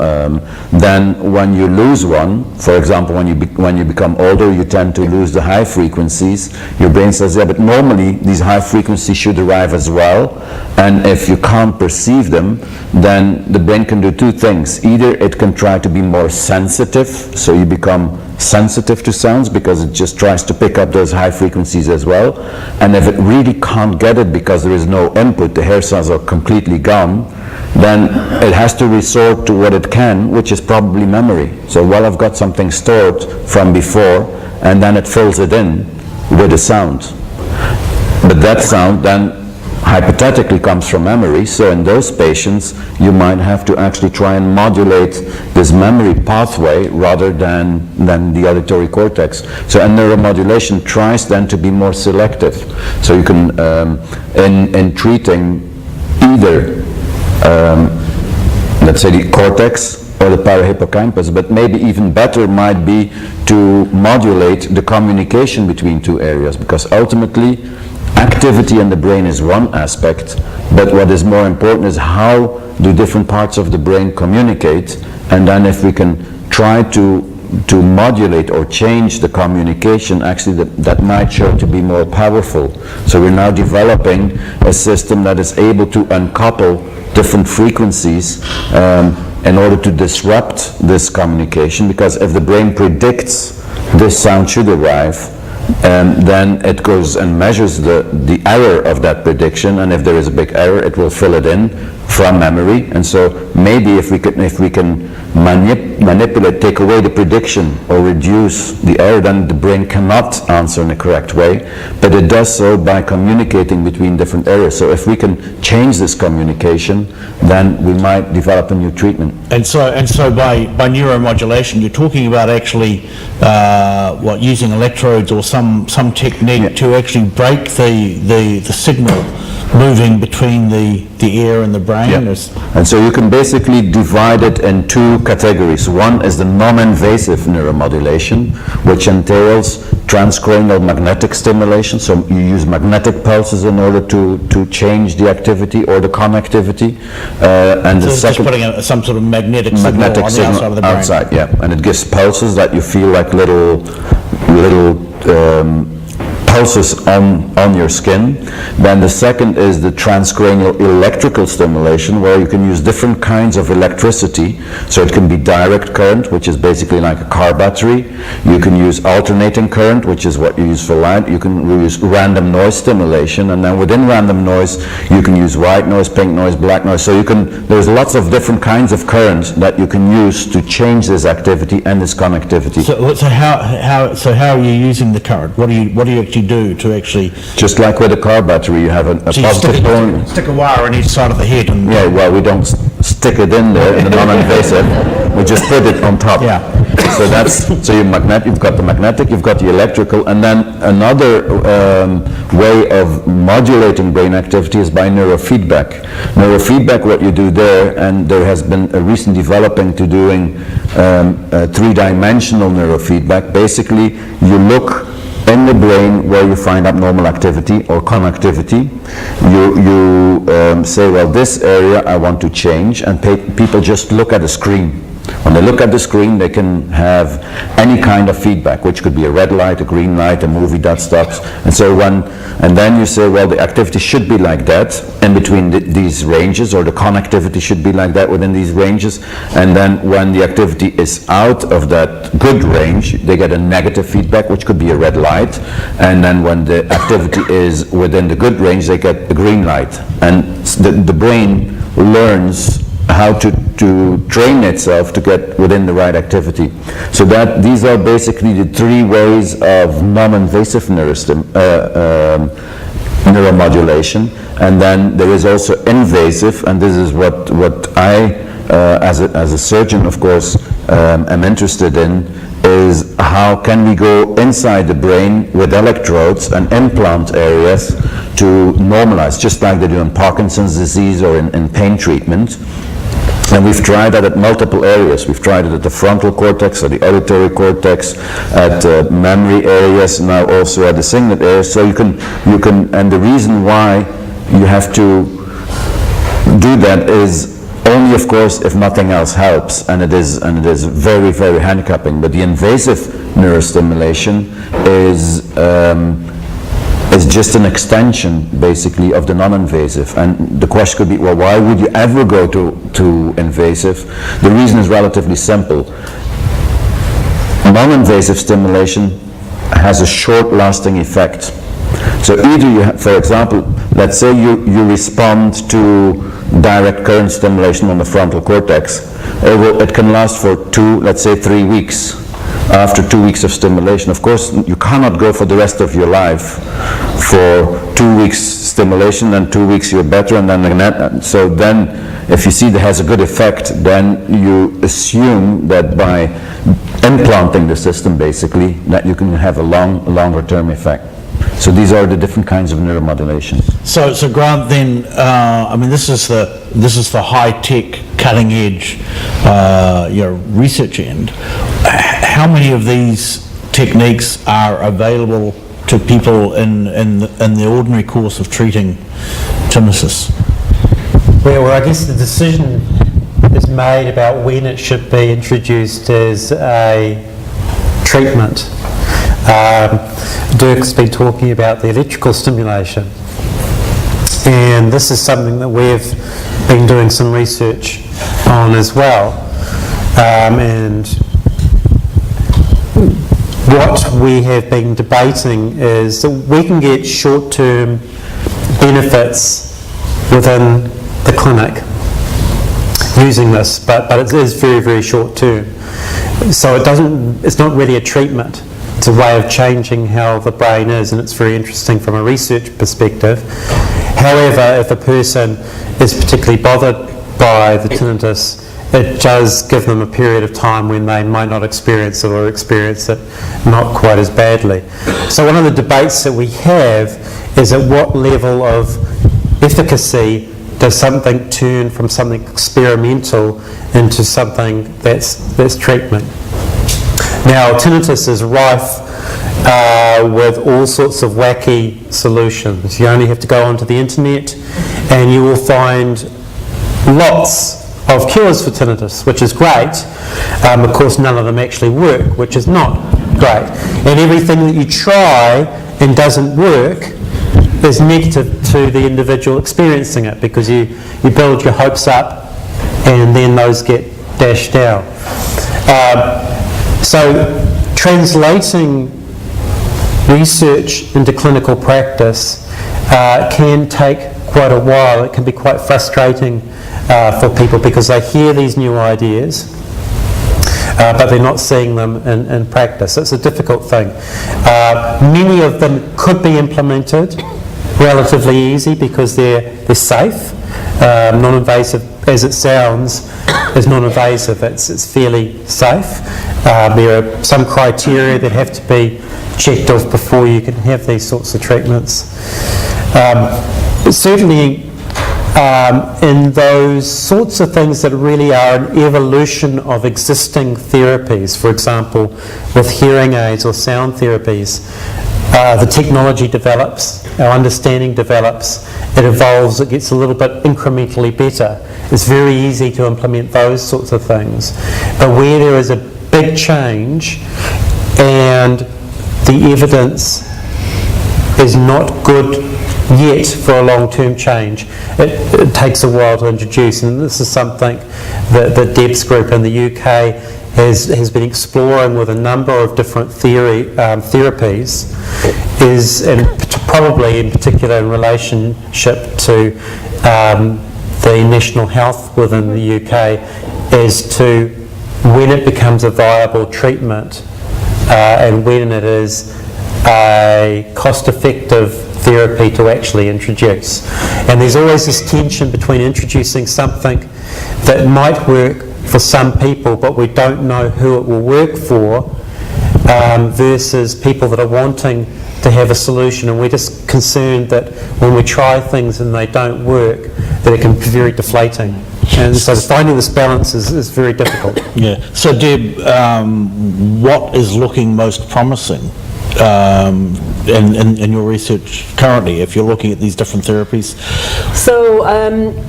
then when you lose one, for example, when you become older, you tend to lose the high frequencies. Your brain says, yeah, but normally these high frequencies should arrive as well. And if you can't perceive them, then the brain can do two things. Either it can try to be more sensitive, so you become sensitive to sounds because it just tries to pick up those high frequencies as well. And if it really can't get it because there is no input, the hair cells are completely gone, then it has to resort to what it can, which is probably memory. So, well, I've got something stored from before, and then it fills it in with a sound. But that sound then hypothetically comes from memory, so in those patients you might have to actually try and modulate this memory pathway rather than the auditory cortex. So a neuromodulation tries then to be more selective. So you can, in treating either, let's say the cortex or the parahippocampus, but maybe even better might be to modulate the communication between two areas, because ultimately activity in the brain is one aspect, but what is more important is how do different parts of the brain communicate, and then if we can try to modulate or change the communication, actually that might show to be more powerful. So we're now developing a system that is able to uncouple different frequencies in order to disrupt this communication, because if the brain predicts this sound should arrive, then it goes and measures the error of that prediction, and if there is a big error, it will fill it in from memory. And so maybe if we can manipulate, take away the prediction or reduce the error, then the brain cannot answer in a correct way, but it does so by communicating between different areas. So if we can change this communication, then we might develop a new treatment. And so by neuromodulation, you're talking about actually using electrodes or some technique to actually break the signal moving between the ear and the brain. And so you can basically divide it in two categories. One is the non-invasive neuromodulation, which entails transcranial magnetic stimulation. So you use magnetic pulses in order to change the activity or the connectivity. And so the it's second, just putting some sort of magnetic signal on the outside of the brain. Outside, and it gives pulses that you feel like little pulses on your skin. Then the second is the transcranial electrical stimulation, where you can use different kinds of electricity. So it can be direct current, which is basically like a car battery. You can use alternating current, which is what you use for light. You can use random noise stimulation, and then within random noise you can use white noise, pink noise, black noise. So there's lots of different kinds of current that you can use to change this activity and this connectivity. So how are you using the current? What do you actually do to actually... Just like with a car battery, you have a positive pole. Stick a wire on each side of the head. And we don't stick it in there in the non-invasive. We just put it on top. So you've got the magnetic, you've got the electrical, and then another way of modulating brain activity is by neurofeedback. Neurofeedback, what you do there, and there has been a recent developing to doing three-dimensional neurofeedback. Basically, you look in the brain where you find abnormal activity or connectivity. You say, well, this area I want to change, and people just look at a screen. When they look at the screen, they can have any kind of feedback, which could be a red light, a green light, a movie that stops. And then you say, well, the activity should be like that in between these ranges, or the connectivity should be like that within these ranges. And then when the activity is out of that good range, they get a negative feedback, which could be a red light. And then when the activity is within the good range, they get a green light. And the brain learns how to train itself to get within the right activity. So these are basically the three ways of non-invasive neuromodulation. And then there is also invasive, and this is what I, as a surgeon, of course, am interested in, is how can we go inside the brain with electrodes and implant areas to normalize, just like they do in Parkinson's disease or in pain treatment. And we've tried that at multiple areas. We've tried it at the frontal cortex, at the auditory cortex, at memory areas, now also at the cingulate area. So you can, and the reason why you have to do that is only, of course, if nothing else helps, and it is very, very handicapping. But the invasive neurostimulation is just an extension, basically, of the non-invasive. And the question could be, well, why would you ever go to invasive? The reason is relatively simple. Non-invasive stimulation has a short-lasting effect. So either you have, for example, let's say you respond to direct current stimulation on the frontal cortex. It can last for let's say 3 weeks. After 2 weeks of stimulation, of course, you cannot go for the rest of your life for 2 weeks stimulation and 2 weeks you're better, and then so then if you see that has a good effect, then you assume that by implanting the system, basically, that you can have a longer term effect. So these are the different kinds of neuromodulation. So Grant, then, I mean, this is the high-tech, cutting-edge, research end. How many of these techniques are available to people in the ordinary course of treating tinnitus? Well, I guess the decision is made about when it should be introduced as a treatment. Dirk's been talking about the electrical stimulation, and this is something that we've been doing some research on as well. And what we have been debating is that we can get short-term benefits within the clinic using this, but it is very, very short-term. So it's not really a treatment. It's a way of changing how the brain is, and it's very interesting from a research perspective. However, if a person is particularly bothered by the tinnitus, it does give them a period of time when they might not experience it, or experience it not quite as badly. So one of the debates that we have is at what level of efficacy does something turn from something experimental into something that's treatment. Now, tinnitus is rife with all sorts of wacky solutions. You only have to go onto the internet and you will find lots of cures for tinnitus, which is great. Of course, none of them actually work, which is not great. And everything that you try and doesn't work is negative to the individual experiencing it, because you build your hopes up and then those get dashed down. So translating research into clinical practice can take quite a while. It can be quite frustrating for people, because they hear these new ideas but they're not seeing them in practice. It's a difficult thing. Many of them could be implemented relatively easy because they're safe. Non-invasive, as it sounds, is non-invasive. It's fairly safe. There are some criteria that have to be checked off before you can have these sorts of treatments. But certainly in those sorts of things that really are an evolution of existing therapies, for example, with hearing aids or sound therapies, the technology develops, our understanding develops, it evolves, it gets a little bit incrementally better. It's very easy to implement those sorts of things. But where there is a big change and the evidence is not good yet for a long-term change, it takes a while to introduce, and this is something that Deb's group in the UK has been exploring with a number of different therapies, and probably in particular in relationship to the national health within the UK, as to when it becomes a viable treatment and when it is a cost-effective therapy to actually introduce. And there's always this tension between introducing something that might work for some people but we don't know who it will work for, versus people that are wanting to have a solution, and we're just concerned that when we try things and they don't work, that it can be very deflating. And so finding this balance is very difficult. Yeah. So Deb, what is looking most promising in your research currently, if you're looking at these different therapies? So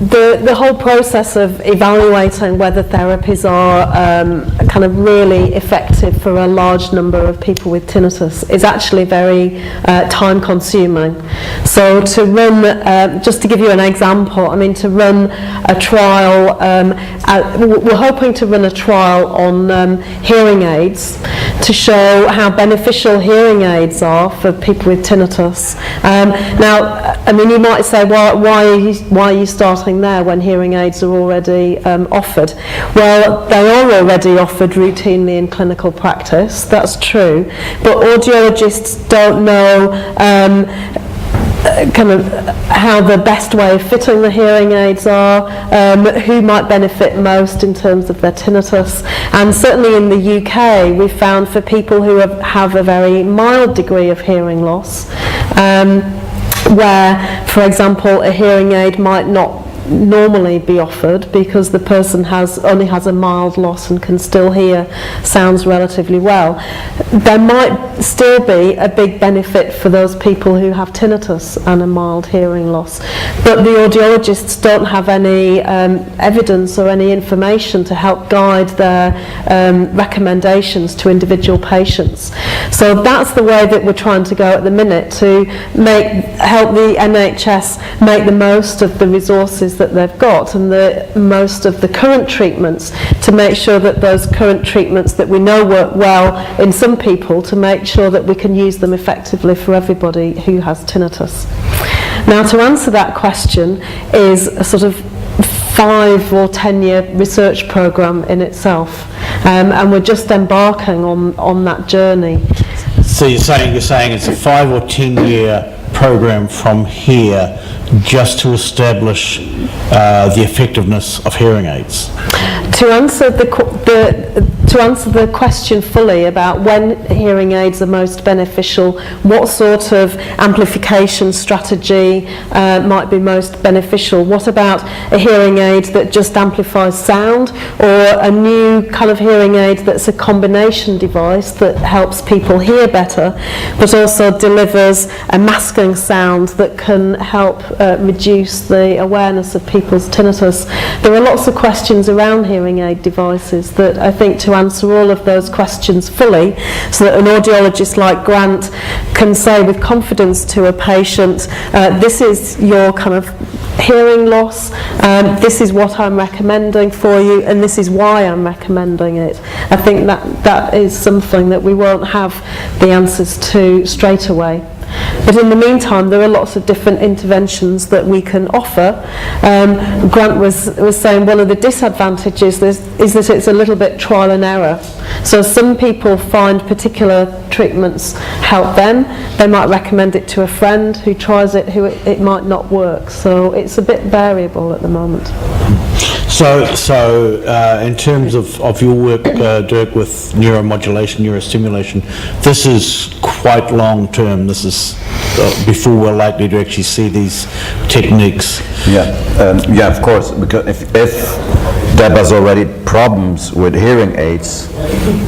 the whole process of evaluating whether therapies are kind of really effective for a large number of people with tinnitus is actually very time consuming. So to run, just to give you an example, I mean to run a trial, we're hoping to run a trial on hearing aids to show how beneficial hearing aids are for people with tinnitus. Now, I mean, you might say, why are you starting there when hearing aids are already offered? Well, they are already offered routinely in clinical practice, that's true, but audiologists don't know kind of how the best way of fitting the hearing aids are, who might benefit most in terms of their tinnitus. And certainly in the UK, we've found for people who have a very mild degree of hearing loss, where, for example, a hearing aid might not normally be offered because the person only has a mild loss and can still hear sounds relatively well. There might still be a big benefit for those people who have tinnitus and a mild hearing loss, but the audiologists don't have any evidence or any information to help guide their recommendations to individual patients. So that's the way that we're trying to go at the minute, to help the NHS make the most of the resources that they've got and the most of the current treatments, to make sure that those current treatments that we know work well in some people, to make sure that we can use them effectively for everybody who has tinnitus. Now, to answer that question is a sort of 5 or 10 year research program in itself, and we're just embarking on that journey. So you're saying it's a 5 or 10 year program from here just to establish the effectiveness of hearing aids? To answer the question fully about when hearing aids are most beneficial, what sort of amplification strategy might be most beneficial? What about a hearing aid that just amplifies sound, or a new kind of hearing aid that's a combination device that helps people hear better but also delivers a masking sound that can help reduce the awareness of people's tinnitus? There are lots of questions around hearing aid devices that I think, to answer all of those questions fully, so that an audiologist like Grant can say with confidence to a patient, this is your kind of hearing loss, this is what I'm recommending for you, and this is why I'm recommending it. I think that is something that we won't have the answers to straight away. But in the meantime, there are lots of different interventions that we can offer. Grant was saying one of the disadvantages is that it's a little bit trial and error. So some people find particular treatments help them. They might recommend it to a friend who tries it, who it might not work. So it's a bit variable at the moment. So in terms of your work, Dirk, with neuromodulation, neurostimulation, this is quite long term. This is before we're likely to actually see these techniques. Yeah, of course, because if Deb has already problems with hearing aids,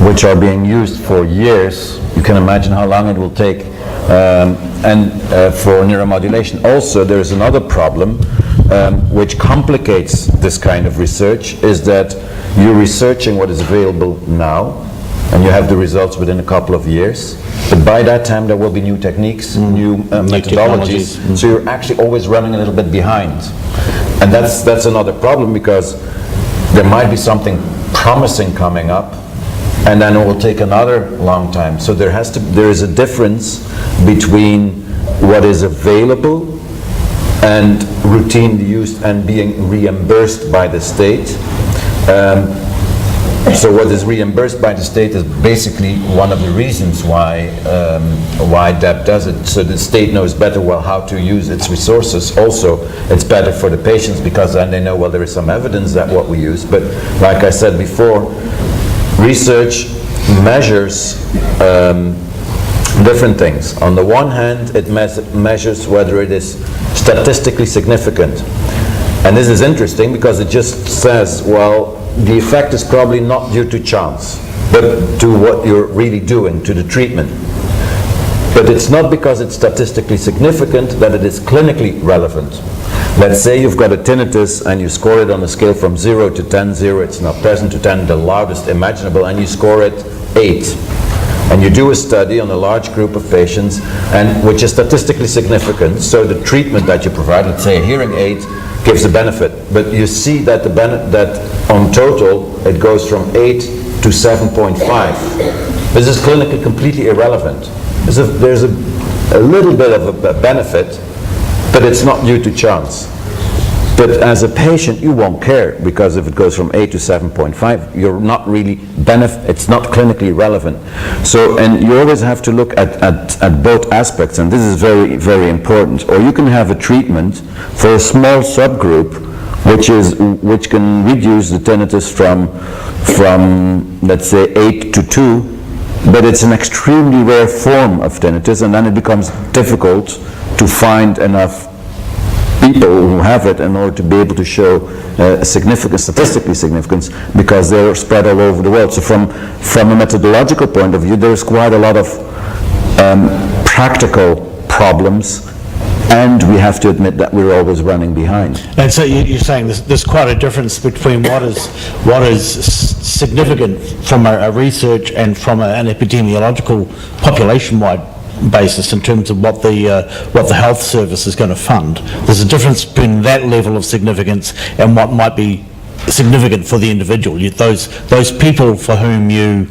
which are being used for years, you can imagine how long it will take. For neuromodulation also, there is another problem which complicates this kind of research, is that you're researching what is available now, and you have the results within a couple of years, but by that time there will be new techniques, new methodologies, so you're actually always running a little bit behind. And that's another problem, because there might be something promising coming up, and then it will take another long time. So there is a difference between what is available and routinely used and being reimbursed by the state. So what is reimbursed by the state is basically one of the reasons why DEB does it. So the state knows better well how to use its resources. Also, it's better for the patients, because then they know, well, there is some evidence that what we use. But like I said before, research measures different things. On the one hand, it measures whether it is statistically significant. And this is interesting, because it just says, well, the effect is probably not due to chance, but to what you're really doing, to the treatment. But it's not because it's statistically significant that it is clinically relevant. Let's say you've got a tinnitus and you score it on a scale from 0 to 10, 0 it's not pleasant, to 10 the loudest imaginable, and you score it 8. And you do a study on a large group of patients, and which is statistically significant, so the treatment that you provide, let's say a hearing aid, gives a benefit. But you see that that on total it goes from 8 to 7.5. This is clinically completely irrelevant. There's a little bit of a benefit, but it's not due to chance. But as a patient, you won't care, because if it goes from 8 to 7.5, you're not really it's not clinically relevant. So, and you always have to look at both aspects, and this is very, very important. Or you can have a treatment for a small subgroup, which can reduce the tinnitus from let's say 8 to 2, but it's an extremely rare form of tinnitus, and then it becomes difficult to find enough people who have it in order to be able to show statistically significance, because they're spread all over the world. So from a methodological point of view, there's quite a lot of practical problems, and we have to admit that we're always running behind. And so you're saying there's quite a difference between what is significant from a research and from an epidemiological population-wide basis in terms of what the health service is going to fund. There's a difference between that level of significance and what might be significant for the individual. Those people for whom you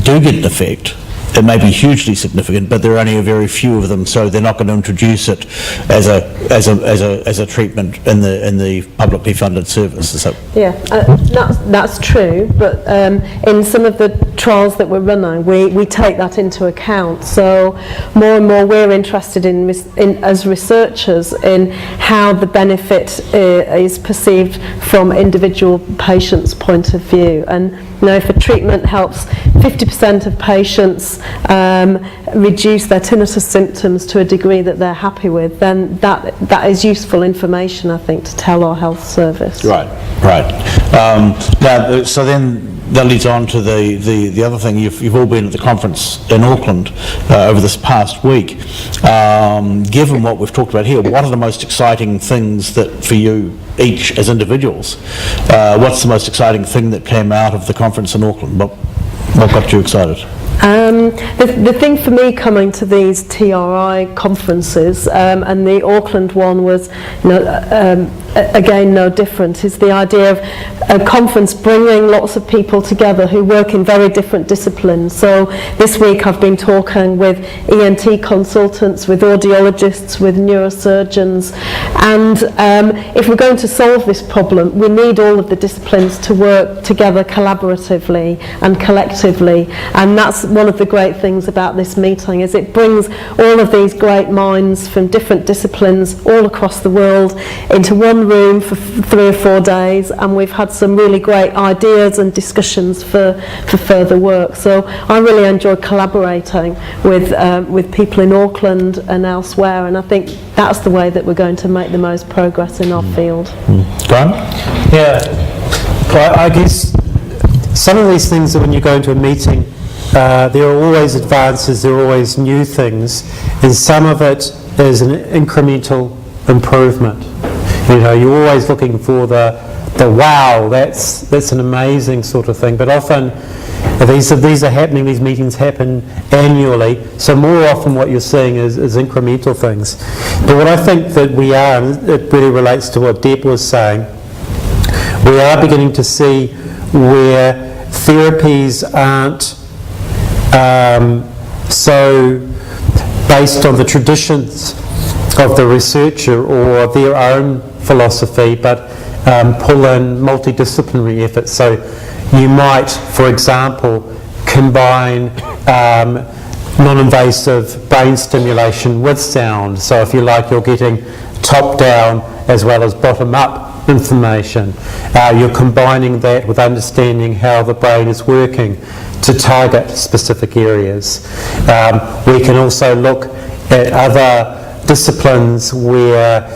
do get an effect, it may be hugely significant, but there are only a very few of them, so they're not going to introduce it as a treatment in the publicly funded service. So Yeah, that's true, but in some of the trials that we're running, we take that into account. So more and more we're interested in as researchers in how the benefit is perceived from individual patients' point of view. And if a treatment helps 50% of patients reduce their tinnitus symptoms to a degree that they're happy with, then that is useful information, I think, to tell our health service. Right. Now, so then that leads on to the other thing. You've all been at the conference in Auckland over this past week. Given what we've talked about here, what are the most exciting things that for you each as individuals? What's the most exciting thing that came out of the conference in Auckland? What got you excited? The thing for me coming to these TRI conferences, and the Auckland one was again no different, is the idea of a conference bringing lots of people together who work in very different disciplines. So this week I've been talking with ENT consultants, with audiologists, with neurosurgeons, and if we're going to solve this problem, we need all of the disciplines to work together collaboratively and collectively, and that's one of the great things about this meeting, is it brings all of these great minds from different disciplines all across the world into one room for 3 or 4 days, and we've had some really great ideas and discussions for further work. So I really enjoy collaborating with people in Auckland and elsewhere, and I think that's the way that we're going to make the most progress in our field. Graham? Yeah, well, I guess some of these things that when you go into a meeting, there are always advances, there are always new things, and some of it is an incremental improvement. You're always looking for the wow, that's an amazing sort of thing, but often these are happening, these meetings happen annually, so more often what you're seeing is incremental things. But what I think that we are, and it really relates to what Deb was saying, we are beginning to see where therapies aren't so based on the traditions of the researcher or their own philosophy, but pull in multidisciplinary efforts. So you might, for example, combine non-invasive brain stimulation with sound. So if you like, you're getting top-down as well as bottom-up information. You're combining that with understanding how the brain is working to target specific areas. We can also look at other disciplines where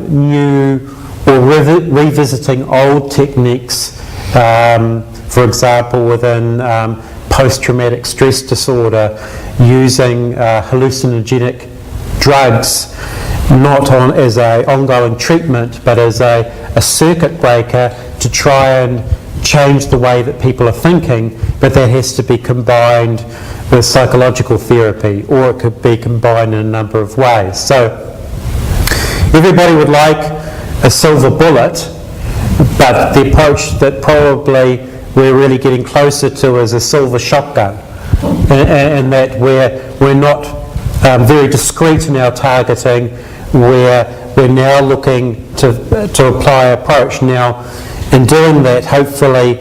new or revisiting old techniques, for example within post-traumatic stress disorder, using hallucinogenic drugs not as an ongoing treatment but as a circuit breaker to try and change the way that people are thinking, but that has to be combined with psychological therapy, or it could be combined in a number of ways. So everybody would like a silver bullet, but the approach that probably we're really getting closer to is a silver shotgun, and that we're not very discreet in our targeting, where we're now looking to apply approach. Now, in doing that, hopefully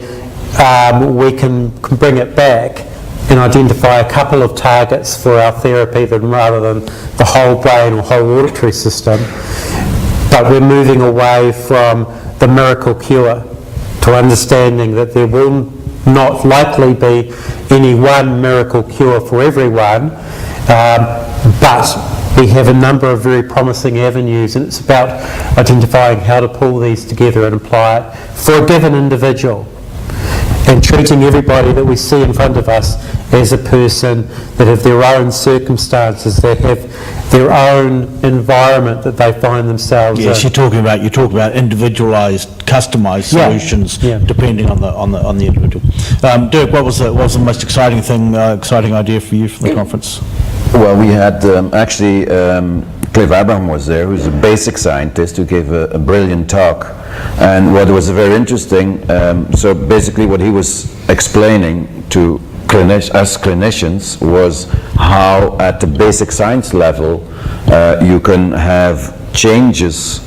we can bring it back and identify a couple of targets for our therapy rather than the whole brain or whole auditory system. But we're moving away from the miracle cure to understanding that there will not likely be any one miracle cure for everyone, but we have a number of very promising avenues, and it's about identifying how to pull these together and apply it for a given individual, and treating everybody that we see in front of us as a person that have their own circumstances, they have their own environment that they find themselves Yes, in. you're talking about individualised, customised solutions depending on the individual. Dirk, what was the most exciting idea for you from the conference? Well, we had actually Cliff Abraham was there, who's a basic scientist who gave a brilliant talk. And what was very interesting, so basically what he was explaining to us clinicians was how at the basic science level you can have changes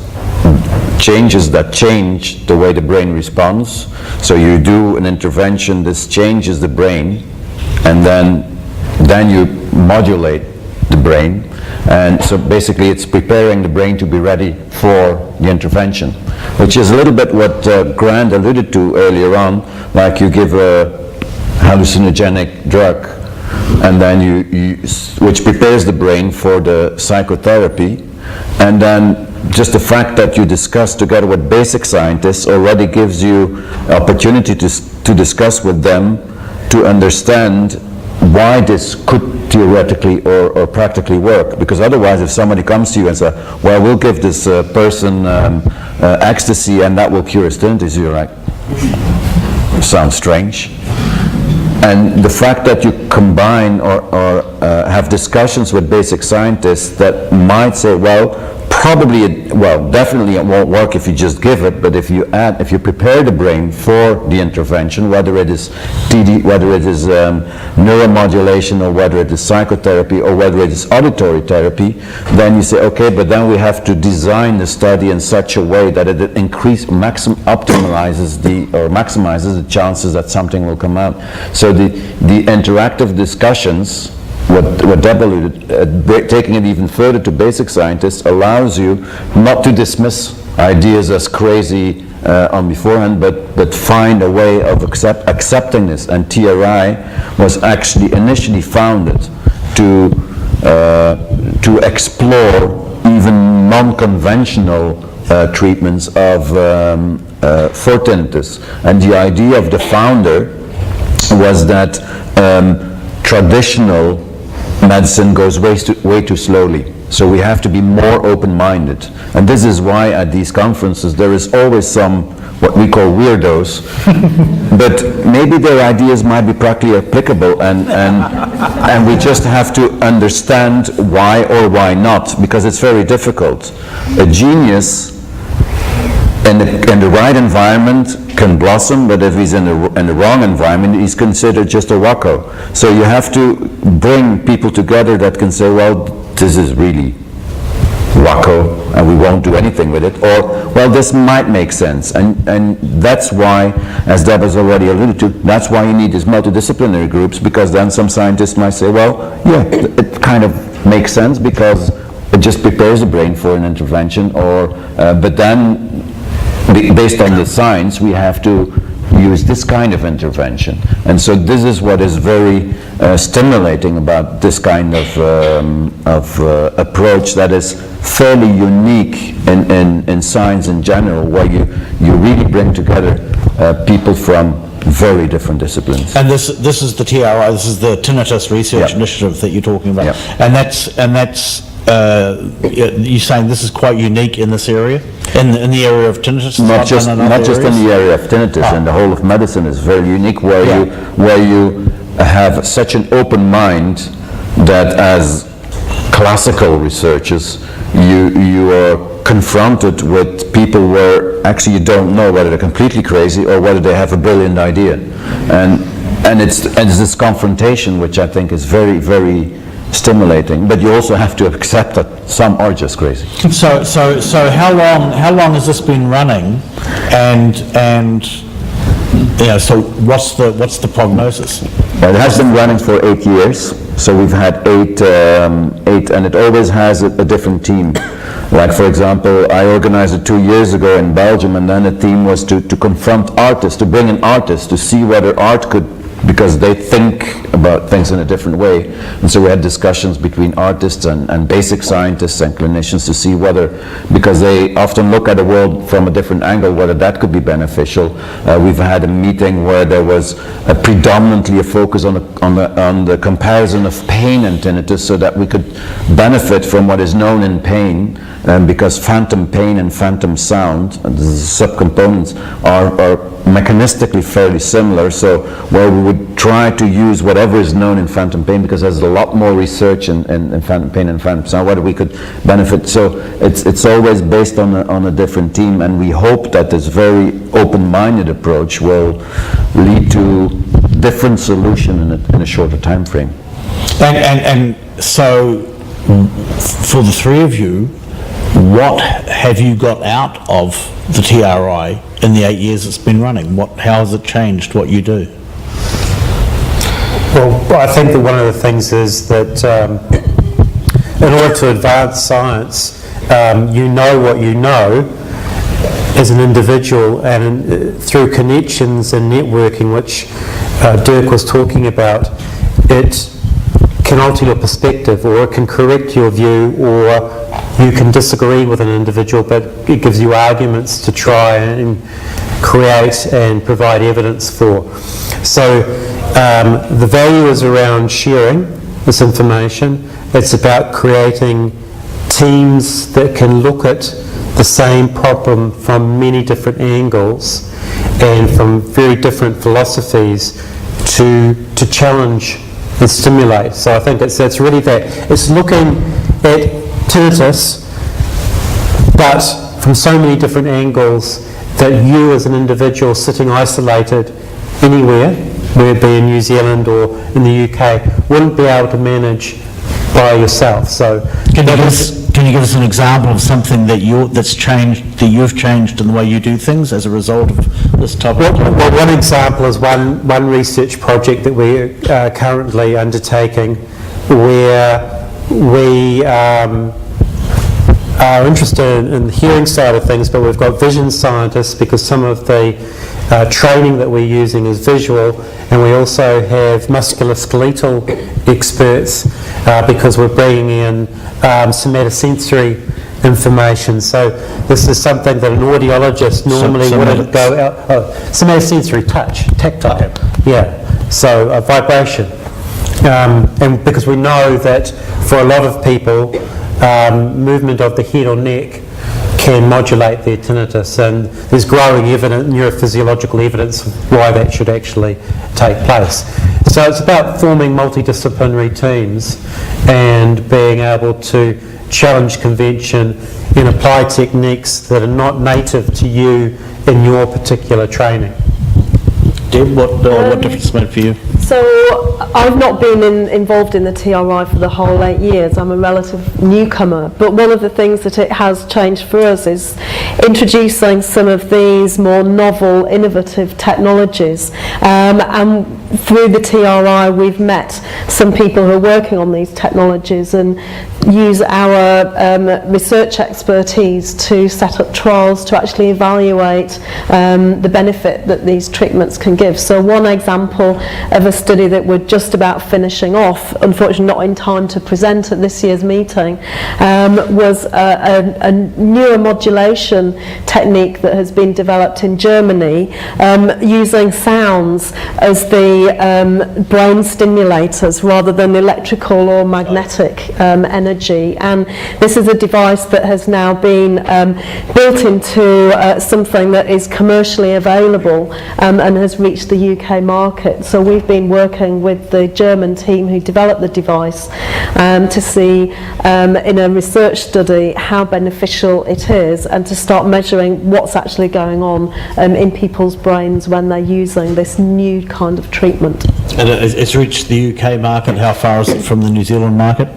that change the way the brain responds. So you do an intervention, this changes the brain, and then you modulate the brain, and so basically it's preparing the brain to be ready for the intervention, which is a little bit what Grant alluded to earlier on, like you give a hallucinogenic drug and then which prepares the brain for the psychotherapy, and then just the fact that you discuss together with basic scientists already gives you opportunity to discuss with them to understand why this could theoretically or practically work. Because otherwise, if somebody comes to you and says, well, we'll give this person ecstasy and that will cure his tinnitus, you're like, sounds strange. And the fact that you combine or have discussions with basic scientists that might say, well, definitely it won't work if you just give it, but if you prepare the brain for the intervention, whether it is neuromodulation, or whether it is psychotherapy, or whether it is auditory therapy, then you say, okay, but then we have to design the study in such a way that it maximizes the chances that something will come out. So the interactive discussions, what Deborah alluded, taking it even further to basic scientists, allows you not to dismiss ideas as crazy on beforehand, but find a way of accepting this. And TRI was actually initially founded to explore even non-conventional treatments for tinnitus. And the idea of the founder was that traditional medicine goes way too slowly. So we have to be more open-minded. And this is why at these conferences there is always some, what we call weirdos, but maybe their ideas might be practically applicable, and we just have to understand why or why not, because it's very difficult. A genius in the right environment can blossom, but if he's in the wrong environment, he's considered just a wacko. So you have to bring people together that can say, well, this is really wacko, and we won't do anything with it, or, well, this might make sense. And that's why, as Deborah's already alluded to, that's why you need these multidisciplinary groups, because then some scientists might say, well, yeah, it kind of makes sense because it just prepares the brain for an intervention, or, but then, based on the science, we have to use this kind of intervention. And so this is what is very stimulating about this kind of approach that is fairly unique in science in general, where you really bring together people from very different disciplines. And this is the TRI, this is the Tinnitus Research Yep. Initiative that you're talking about. Yep. And that's you're saying this is quite unique in this area, in the area of tinnitus? Not just in the area of tinnitus, and the whole of medicine is very unique, where you have such an open mind that as classical researchers, you are confronted with people where actually you don't know whether they're completely crazy or whether they have a brilliant idea, and it's this confrontation which I think is very, very stimulating. But you also have to accept that some are just crazy. So how long has this been running, and so what's the prognosis? Well, it has been running for 8 years, so we've had eight, and it always has a different theme. Like, for example, I organized it 2 years ago in Belgium, and then the theme was to confront artists, to bring in artists, to see whether art could, because they think about things in a different way. And so we had discussions between artists and basic scientists and clinicians to see whether, because they often look at the world from a different angle, whether that could be beneficial. We've had a meeting where there was predominantly a focus on the comparison of pain and tinnitus, so that we could benefit from what is known in pain, because phantom pain and phantom sound, the subcomponents, are mechanistically fairly similar. So where we would try to use whatever is known in phantom pain, because there's a lot more research in phantom pain and phantom sound, whether we could benefit. So it's always based on a different theme, and we hope that this very open-minded approach will lead to different solution in a shorter time frame. And so for the three of you, what have you got out of the TRI in the 8 years it's been running? How has it changed what you do? Well, I think that one of the things is that in order to advance science, you know what you know as an individual, and through connections and networking, which Dirk was talking about, it can alter your perspective, or it can correct your view, or you can disagree with an individual, but it gives you arguments to try and create and provide evidence for. So the value is around sharing this information. It's about creating teams that can look at the same problem from many different angles and from very different philosophies to challenge and stimulate. So I think it's really that. It's looking at tinnitus, but from so many different angles that you as an individual sitting isolated anywhere, whether it be in New Zealand or in the UK, wouldn't be able to manage by yourself. So Can you give us an example of something that you've changed in the way you do things as a result of this topic? Well, one example is one research project that we are currently undertaking, where we are interested in the hearing side of things, but we've got vision scientists, because some of the training that we're using is visual, and we also have musculoskeletal experts, because we're bringing in somatosensory information. So this is something that an audiologist normally wouldn't go out. Somatosensory touch, tactile, so vibration. And because we know that for a lot of people, movement of the head or neck can modulate their tinnitus, and there's growing evidence, neurophysiological evidence of why that should actually take place. So it's about forming multidisciplinary teams and being able to challenge convention and apply techniques that are not native to you in your particular training. Deb, what difference has it made for you? So I've not been involved in the TRI for the whole 8 years. I'm a relative newcomer, but one of the things that it has changed for us is introducing some of these more novel, innovative technologies. And through the TRI we've met some people who are working on these technologies, and use our research expertise to set up trials to actually evaluate the benefit that these treatments can give. So one example of a study that we're just about finishing off, unfortunately not in time to present at this year's meeting, was a neuromodulation technique that has been developed in Germany using sounds as the brain stimulators rather than electrical or magnetic energy. And this is a device that has now been built into something that is commercially available and has reached the UK market. So we've been working with the German team who developed the device to see in a research study how beneficial it is, and to start measuring what's actually going on in people's brains when they're using this new kind of treatment. And it's reached the UK market. How far is it from the New Zealand market?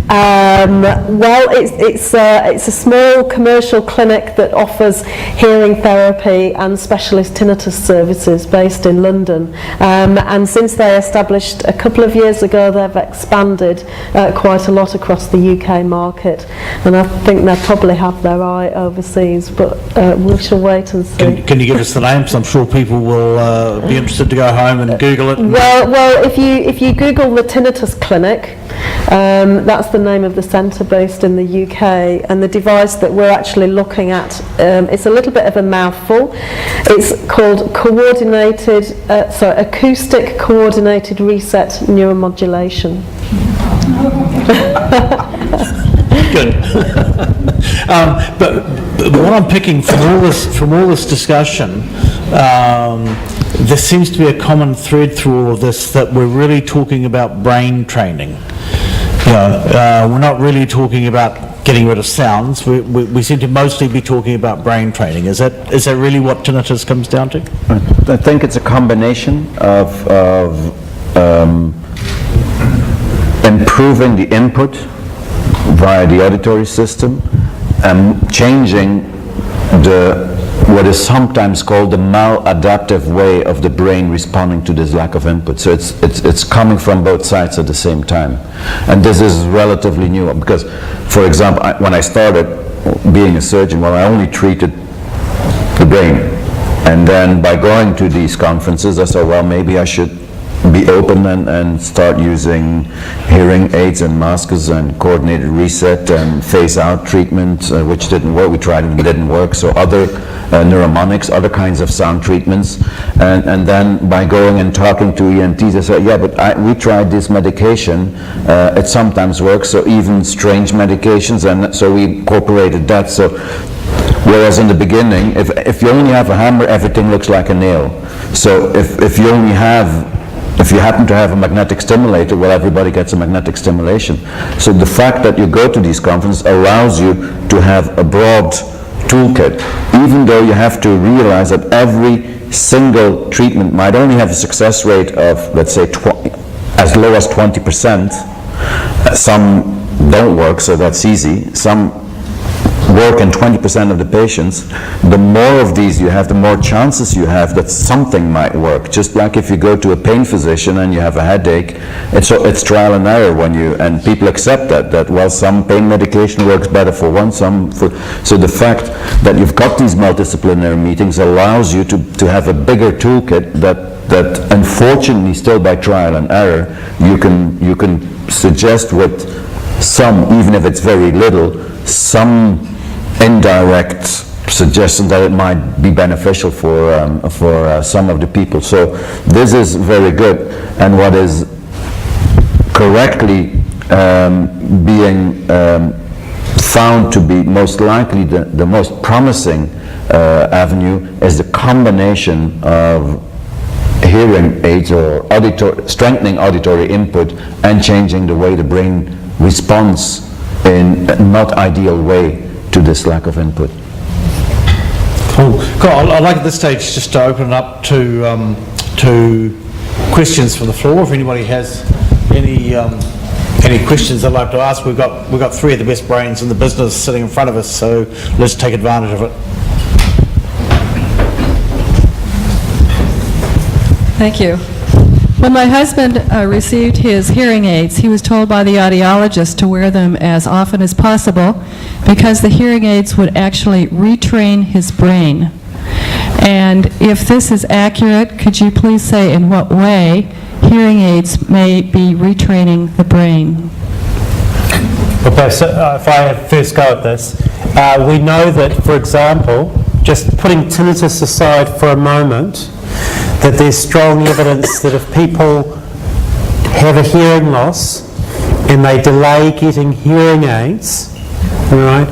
Well, it's a small commercial clinic that offers hearing therapy and specialist tinnitus services based in London. And since they established a couple of years ago, they've expanded quite a lot across the UK market. And I think they probably have their eye overseas, but we shall wait and see. Can you give us the name? Because I'm sure people will be interested to go home and Google it. Well, if you Google the Tinnitus Clinic, that's the name of the centre based in the UK, and the device that we're actually looking at, it's a little bit of a mouthful. It's called acoustic coordinated reset neuromodulation. Good. But what I'm picking from all this discussion, there seems to be a common thread through all of this, that we're really talking about brain training. We're not really talking about getting rid of sounds. We seem to mostly be talking about brain training. Is that really what tinnitus comes down to? I think it's a combination of improving the input via the auditory system and changing what is sometimes called the maladaptive way of the brain responding to this lack of input. So it's coming from both sides at the same time. And this is relatively new because, for example, when I started being a surgeon, well, I only treated the brain. And then by going to these conferences, I thought, well, maybe I should be open and start using hearing aids and masks and coordinated reset and phase out treatment, which didn't work. We tried it and it didn't work. So other neuromonics, other kinds of sound treatments. And then by going and talking to ENTs, I said, yeah, but we tried this medication. It sometimes works. So even strange medications. And so we incorporated that. So whereas in the beginning, if you only have a hammer, everything looks like a nail. So if you happen to have a magnetic stimulator, well, everybody gets a magnetic stimulation. So the fact that you go to these conferences allows you to have a broad toolkit, even though you have to realize that every single treatment might only have a success rate of, let's say, as low as 20%. Some don't work, so that's easy. Some work in 20% of the patients. The more of these you have, the more chances you have that something might work. Just like if you go to a pain physician and you have a headache, it's trial and error and people accept that well, some pain medication works better for one, so the fact that you've got these multidisciplinary meetings allows you to have a bigger toolkit that unfortunately still by trial and error you can suggest with some, even if it's very little, some indirect suggestion that it might be beneficial for some of the people. So this is very good, and what is correctly being found to be most likely the most promising avenue is the combination of hearing aids or strengthening auditory input and changing the way the brain responds in a not ideal way to this lack of input. Cool. I'd like at this stage just to open it up to questions from the floor. If anybody has any questions they'd like to ask, we've got three of the best brains in the business sitting in front of us, so let's take advantage of it. Thank you. When my husband received his hearing aids, he was told by the audiologist to wear them as often as possible because the hearing aids would actually retrain his brain. And if this is accurate, could you please say in what way hearing aids may be retraining the brain? Okay, so if I first go at this, we know that, for example, just putting tinnitus aside for a moment, that there's strong evidence that if people have a hearing loss and they delay getting hearing aids, right,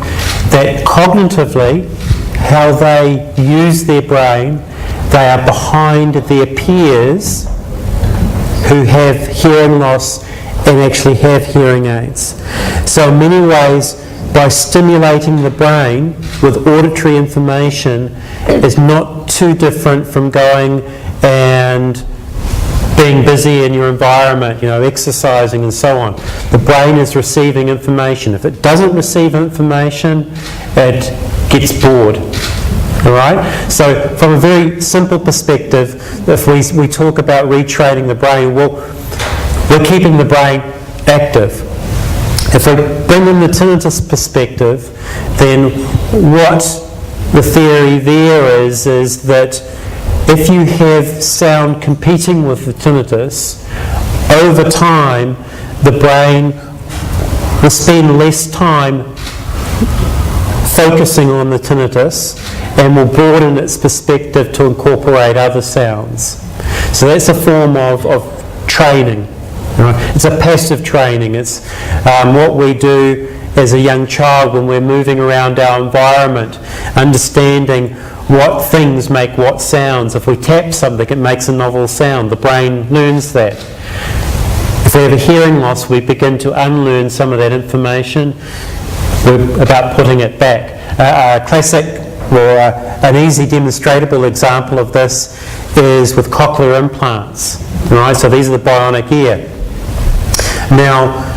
that cognitively, how they use their brain, they are behind their peers who have hearing loss and actually have hearing aids. So in many ways, by stimulating the brain with auditory information is not too different from going and being busy in your environment, exercising and so on. The brain is receiving information. If it doesn't receive information, it gets bored. All right? So from a very simple perspective, if we talk about retraining the brain, well, we're keeping the brain active. If we bring in the tinnitus perspective, then what the theory there is that if you have sound competing with the tinnitus, over time the brain will spend less time focusing on the tinnitus and will broaden its perspective to incorporate other sounds. So that's a form of training. Right? It's a passive training. It's what we do as a young child when we're moving around our environment, understanding what things make what sounds. If we tap something, it makes a novel sound. The brain learns that. If we have a hearing loss, we begin to unlearn some of that information. We're about putting it back. A classic or an easy demonstratable example of this is with cochlear implants. Right? So these are the bionic ear. Now,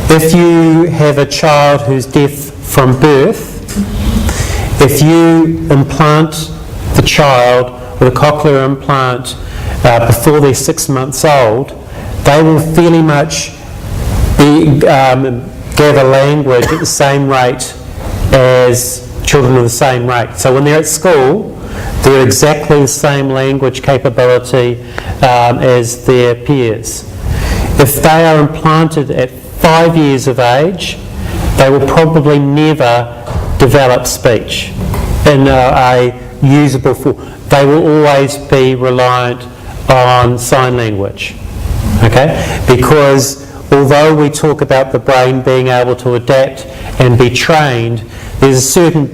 if you have a child who's deaf from birth, if you implant the child with a cochlear implant before they're 6 months old, they will fairly much gather language at the same rate as children of the same rate. So when they're at school, they're exactly the same language capability as their peers. If they are implanted at 5 years of age, they will probably never develop speech in a usable form. They will always be reliant on sign language, okay? Because although we talk about the brain being able to adapt and be trained, there's a certain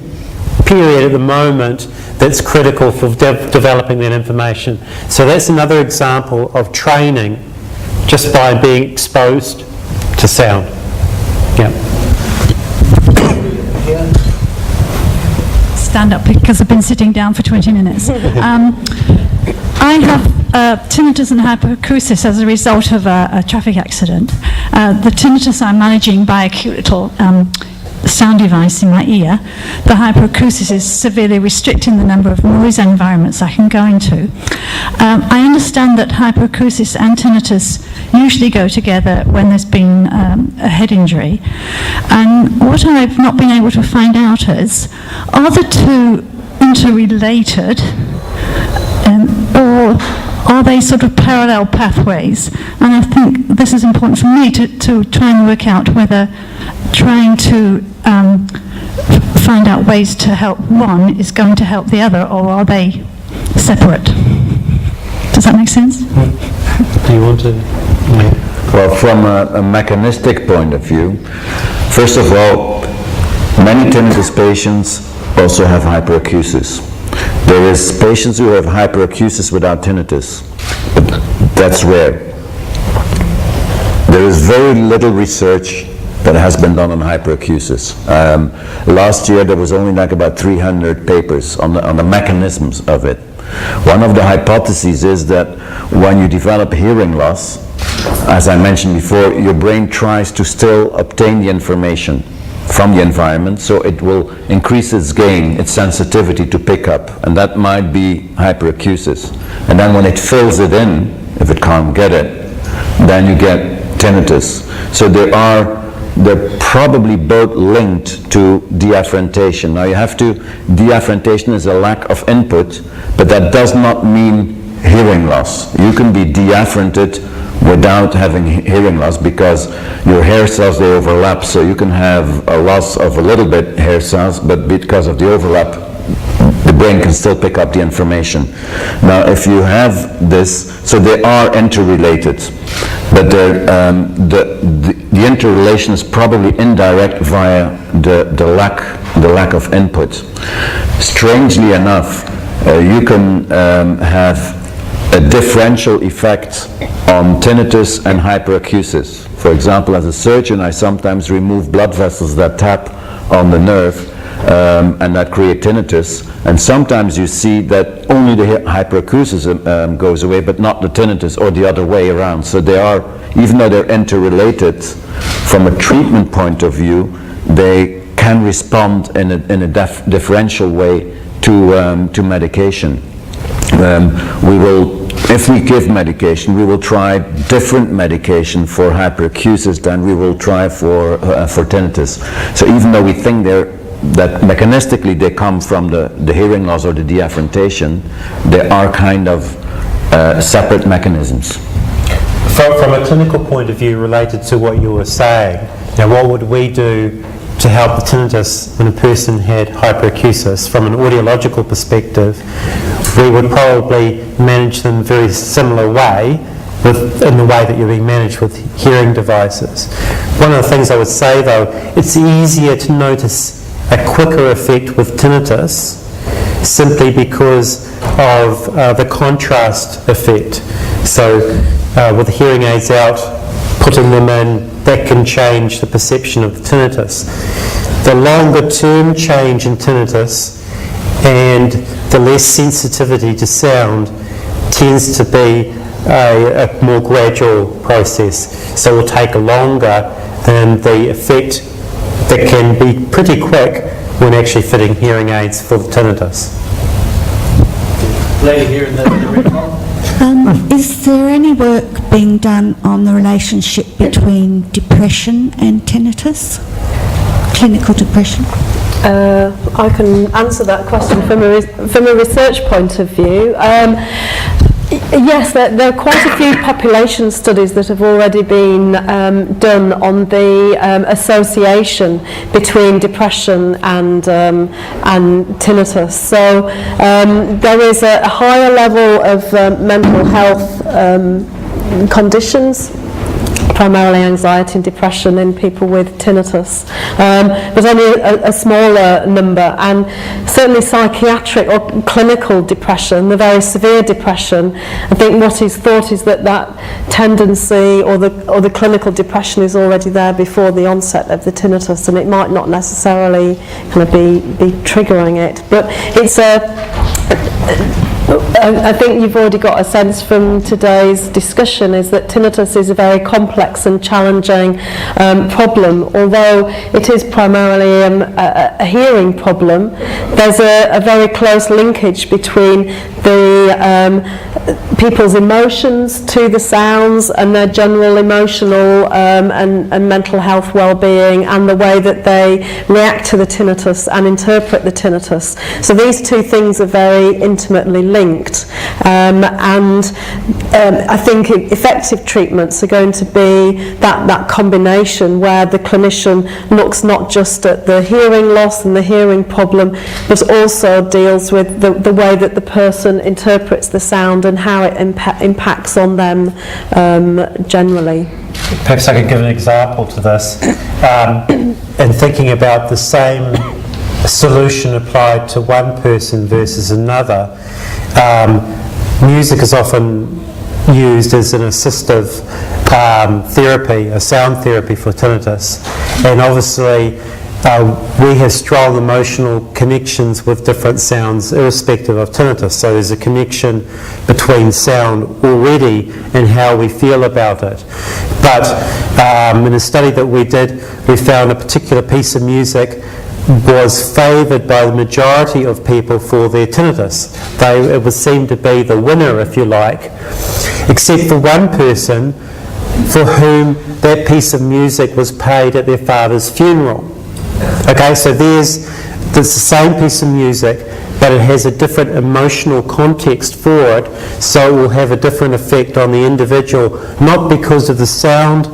period at the moment that's critical for developing that information. So that's another example of training just by being exposed to sound. Yeah. Stand up because I've been sitting down for 20 minutes. I have tinnitus and hyperacusis as a result of a traffic accident. The tinnitus I'm managing by a cute little sound device in my ear. The hyperacusis is severely restricting the number of noise environments I can go into. I understand that hyperacusis and tinnitus usually go together when there's been a head injury. And what I've not been able to find out is, are the two interrelated or are they sort of parallel pathways? And I think this is important for me to try and work out whether trying to find out ways to help one is going to help the other, or are they separate? Does that make sense? Do you want to? Yeah. Well, from a mechanistic point of view, first of all, many tinnitus patients also have hyperacusis. There is patients who have hyperacusis without tinnitus, but that's rare. There is very little research that has been done on hyperacusis. Last year there was only like about 300 papers on the mechanisms of it. One of the hypotheses is that when you develop hearing loss, as I mentioned before, your brain tries to still obtain the information from the environment, so it will increase its gain, its sensitivity to pick up, and that might be hyperacusis. And then when it fills it in, if it can't get it, then you get tinnitus. So they're probably both linked to deafferentation. Now deafferentation is a lack of input, but that does not mean hearing loss. You can be deafferented without having hearing loss because your hair cells, they overlap, so you can have a loss of a little bit hair cells, but because of the overlap, the brain can still pick up the information. Now, if you have this, so they are interrelated, but the interrelation is probably indirect via the lack of input. Strangely enough, you can have a differential effect on tinnitus and hyperacusis. For example, as a surgeon, I sometimes remove blood vessels that tap on the nerve and that create tinnitus, and sometimes you see that only the hyperacusis goes away, but not the tinnitus, or the other way around. So they are, even though they're interrelated, from a treatment point of view, they can respond in a differential way to medication. If we give medication, we will try different medication for hyperacusis than we will try for tinnitus. So even though we think that mechanistically they come from the hearing loss or the deafferentation, they are kind of separate mechanisms. From a clinical point of view related to what you were saying, now what would we do to help the tinnitus when a person had hyperacusis? From an audiological perspective, we would probably manage them very similar way in the way that you're being managed with hearing devices. One of the things I would say though, it's easier to notice a quicker effect with tinnitus simply because of the contrast effect. So with the hearing aids out, putting them in, that can change the perception of the tinnitus. The longer term change in tinnitus and the less sensitivity to sound tends to be a more gradual process. So it will take longer than the effect that can be pretty quick when actually fitting hearing aids for the tinnitus. Lady here in the red column. Is there any work being done on the relationship between depression and tinnitus? Clinical depression? I can answer that question from a research point of view. Yes, there are quite a few population studies that have already been done on the association between depression and tinnitus. So there is a higher level of mental health conditions, primarily anxiety and depression in people with tinnitus, but only a smaller number, and certainly psychiatric or clinical depression, the very severe depression. I think what is thought is that tendency or the clinical depression is already there before the onset of the tinnitus, and it might not necessarily kind of be triggering it, but it's I think you've already got a sense from today's discussion is that tinnitus is a very complex and challenging problem. Although it is primarily a hearing problem, there's a very close linkage between the people's emotions to the sounds and their general emotional and mental health well-being, and the way that they react to the tinnitus and interpret the tinnitus. So these two things are very intimately linked, and I think effective treatments are going to be that combination where the clinician looks not just at the hearing loss and the hearing problem, but also deals with the way that the person interprets the sound and how it impacts on them generally. Perhaps I could give an example to this. In thinking about the same solution applied to one person versus another, music is often used as an assistive therapy, a sound therapy for tinnitus, and obviously we have strong emotional connections with different sounds irrespective of tinnitus, so there's a connection between sound already and how we feel about it. But in a study that we did, we found a particular piece of music was favoured by the majority of people for their tinnitus. It would seem to be the winner, if you like, except for one person for whom that piece of music was played at their father's funeral. Okay, so there's the same piece of music, but it has a different emotional context for it, so it will have a different effect on the individual, not because of the sound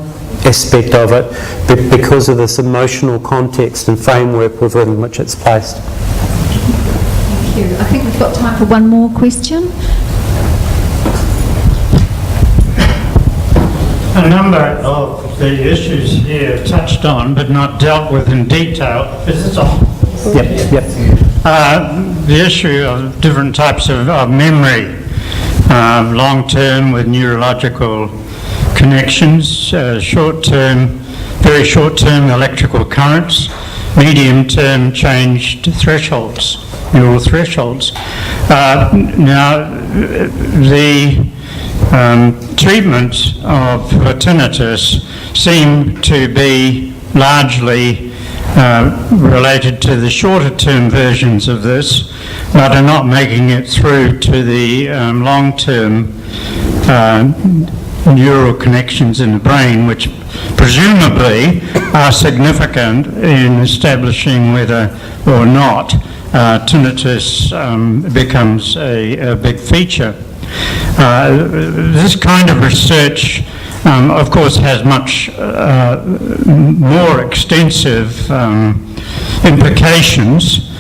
aspect of it, but because of this emotional context and framework within which it's placed. Thank you. I think we've got time for one more question. A number of the issues here touched on but not dealt with in detail. Is this on? Yep. The issue of different types of memory, long-term with neurological connections, short-term, very short-term electrical currents, medium-term changed thresholds, neural thresholds. Now, the treatment of tinnitus seem to be largely related to the shorter-term versions of this, but are not making it through to the long-term neural connections in the brain, which presumably are significant in establishing whether or not tinnitus becomes a big feature. This kind of research, of course, has much more extensive implications,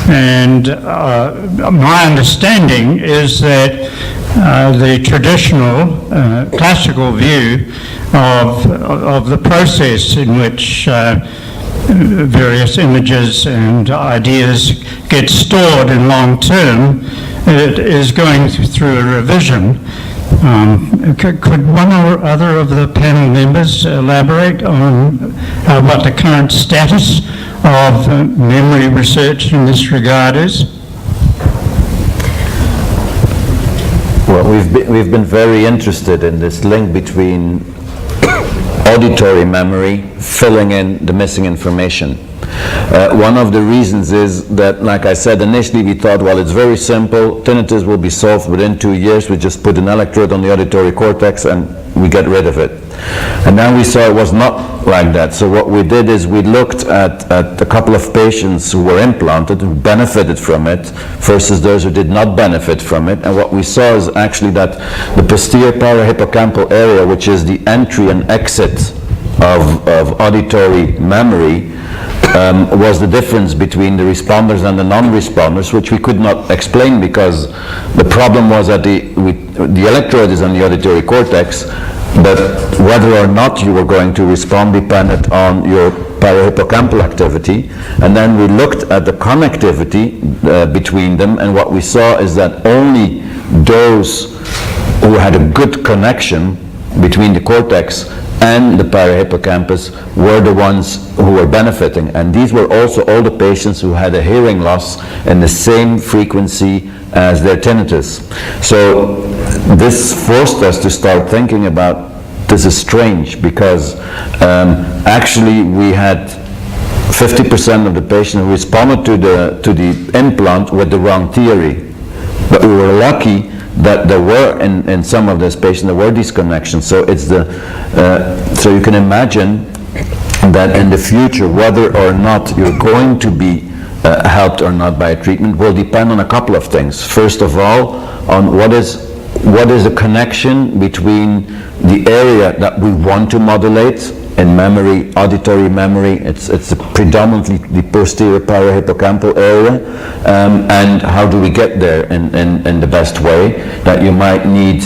and my understanding is that the traditional classical view of the process in which various images and ideas get stored in long term, it is going through a revision. Could one or other of the panel members elaborate on what the current status of memory research in this regard is? Well, we've been very interested in this link between auditory memory filling in the missing information. One of the reasons is that, like I said, initially we thought, well, it's very simple, tinnitus will be solved within 2 years, we just put an electrode on the auditory cortex and we get rid of it. And then we saw it was not like that. So what we did is we looked at a couple of patients who were implanted, who benefited from it, versus those who did not benefit from it. And what we saw is actually that the posterior parahippocampal area, which is the entry and exit of auditory memory, was the difference between the responders and the non-responders, which we could not explain because the problem was that the electrode is on the auditory cortex, but whether or not you were going to respond depended on your parahippocampal activity. And then we looked at the connectivity between them, and what we saw is that only those who had a good connection between the cortex and the parahippocampus were the ones who were benefiting. And these were also all the patients who had a hearing loss in the same frequency as their tinnitus. So this forced us to start thinking about, this is strange, because actually we had 50% of the patients who responded to the implant with the wrong theory. But we were lucky that there were, in some of those patients, there were these connections. So it's so you can imagine that in the future, whether or not you're going to be helped or not by a treatment will depend on a couple of things. First of all, on what is the connection between the area that we want to modulate in memory, auditory memory. It's predominantly the posterior parahippocampal area, and how do we get there in the best way? That you might need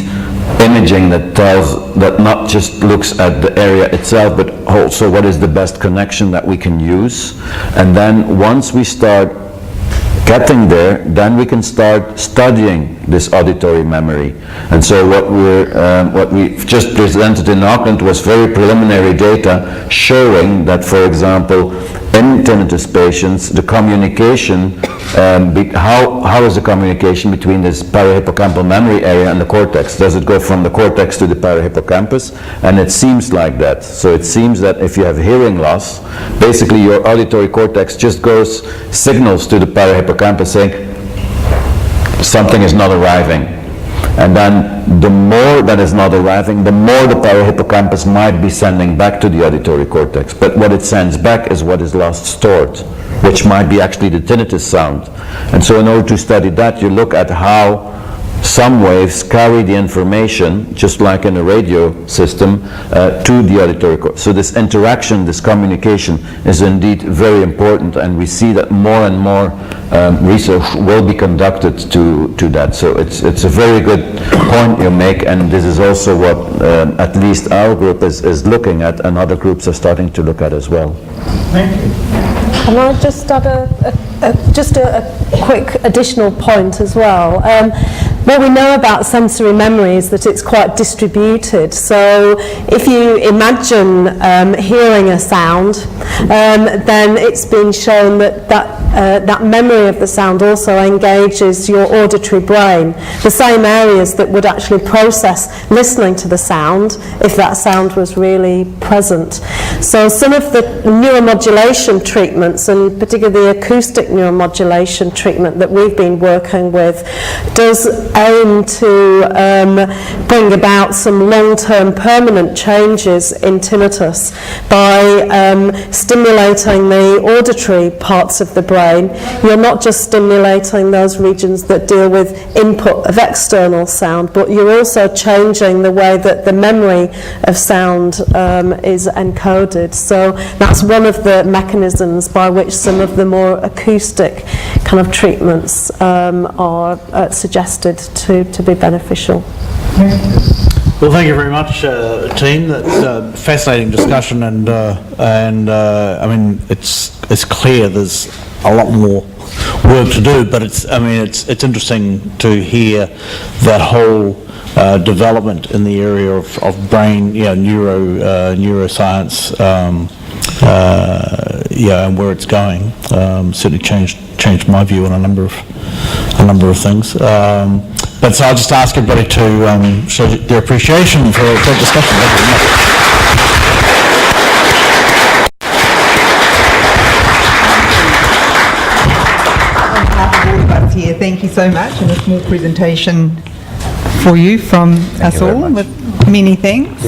imaging that not just looks at the area itself, but also what is the best connection that we can use. And then once we start getting there, then we can start studying this auditory memory. And so what we just presented in Auckland was very preliminary data showing that, for example, in tinnitus patients, the communication, how is the communication between this parahippocampal memory area and the cortex? Does it go from the cortex to the parahippocampus? And it seems like that. So it seems that if you have hearing loss, basically your auditory cortex just goes signals to the parahippocampus saying something is not arriving. And then the more that is not arriving, the more the parahippocampus might be sending back to the auditory cortex. But what it sends back is what is last stored, which might be actually the tinnitus sound. And so in order to study that, you look at how some waves carry the information, just like in a radio system, to the auditory cortex. So this interaction, this communication is indeed very important, and we see that more and more research will be conducted to that. So it's a very good point you make, and this is also what at least our group is looking at, and other groups are starting to look at as well. Thank you. Can I just add a quick additional point as well? What we know about sensory memory is that it's quite distributed. So if you imagine hearing a sound, then it's been shown that memory of the sound also engages your auditory brain, the same areas that would actually process listening to the sound if that sound was really present. So some of the neuromodulation treatments, and particularly the acoustic neuromodulation treatment that we've been working with, does aim to bring about some long-term permanent changes in tinnitus by stimulating the auditory parts of the brain. You're not just stimulating those regions that deal with input of external sound, but you're also changing the way that the memory of sound is encoded. So that's one of the mechanisms by which some of the more acoustic kind of treatments are suggested to be beneficial. Well, thank you very much, team. That's fascinating discussion, and I mean, it's clear there's a lot more work to do, but it's interesting to hear that whole development in the area of brain, neuroscience, and where it's going. Certainly changed my view on a number of things. But so I'll just ask everybody to show their appreciation for a great discussion. Thank you very much. On behalf of all of us here, thank you so much, and a small presentation for you from us all with many thanks.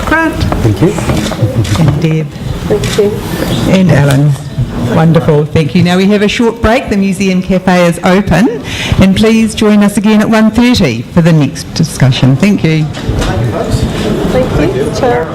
Grant. Thank you. And Deb. Thank you. And Alan. Wonderful, thank you. Now we have a short break. The Museum Cafe is open, and please join us again at 1:30 for the next discussion. Thank you. Thank you. Chair.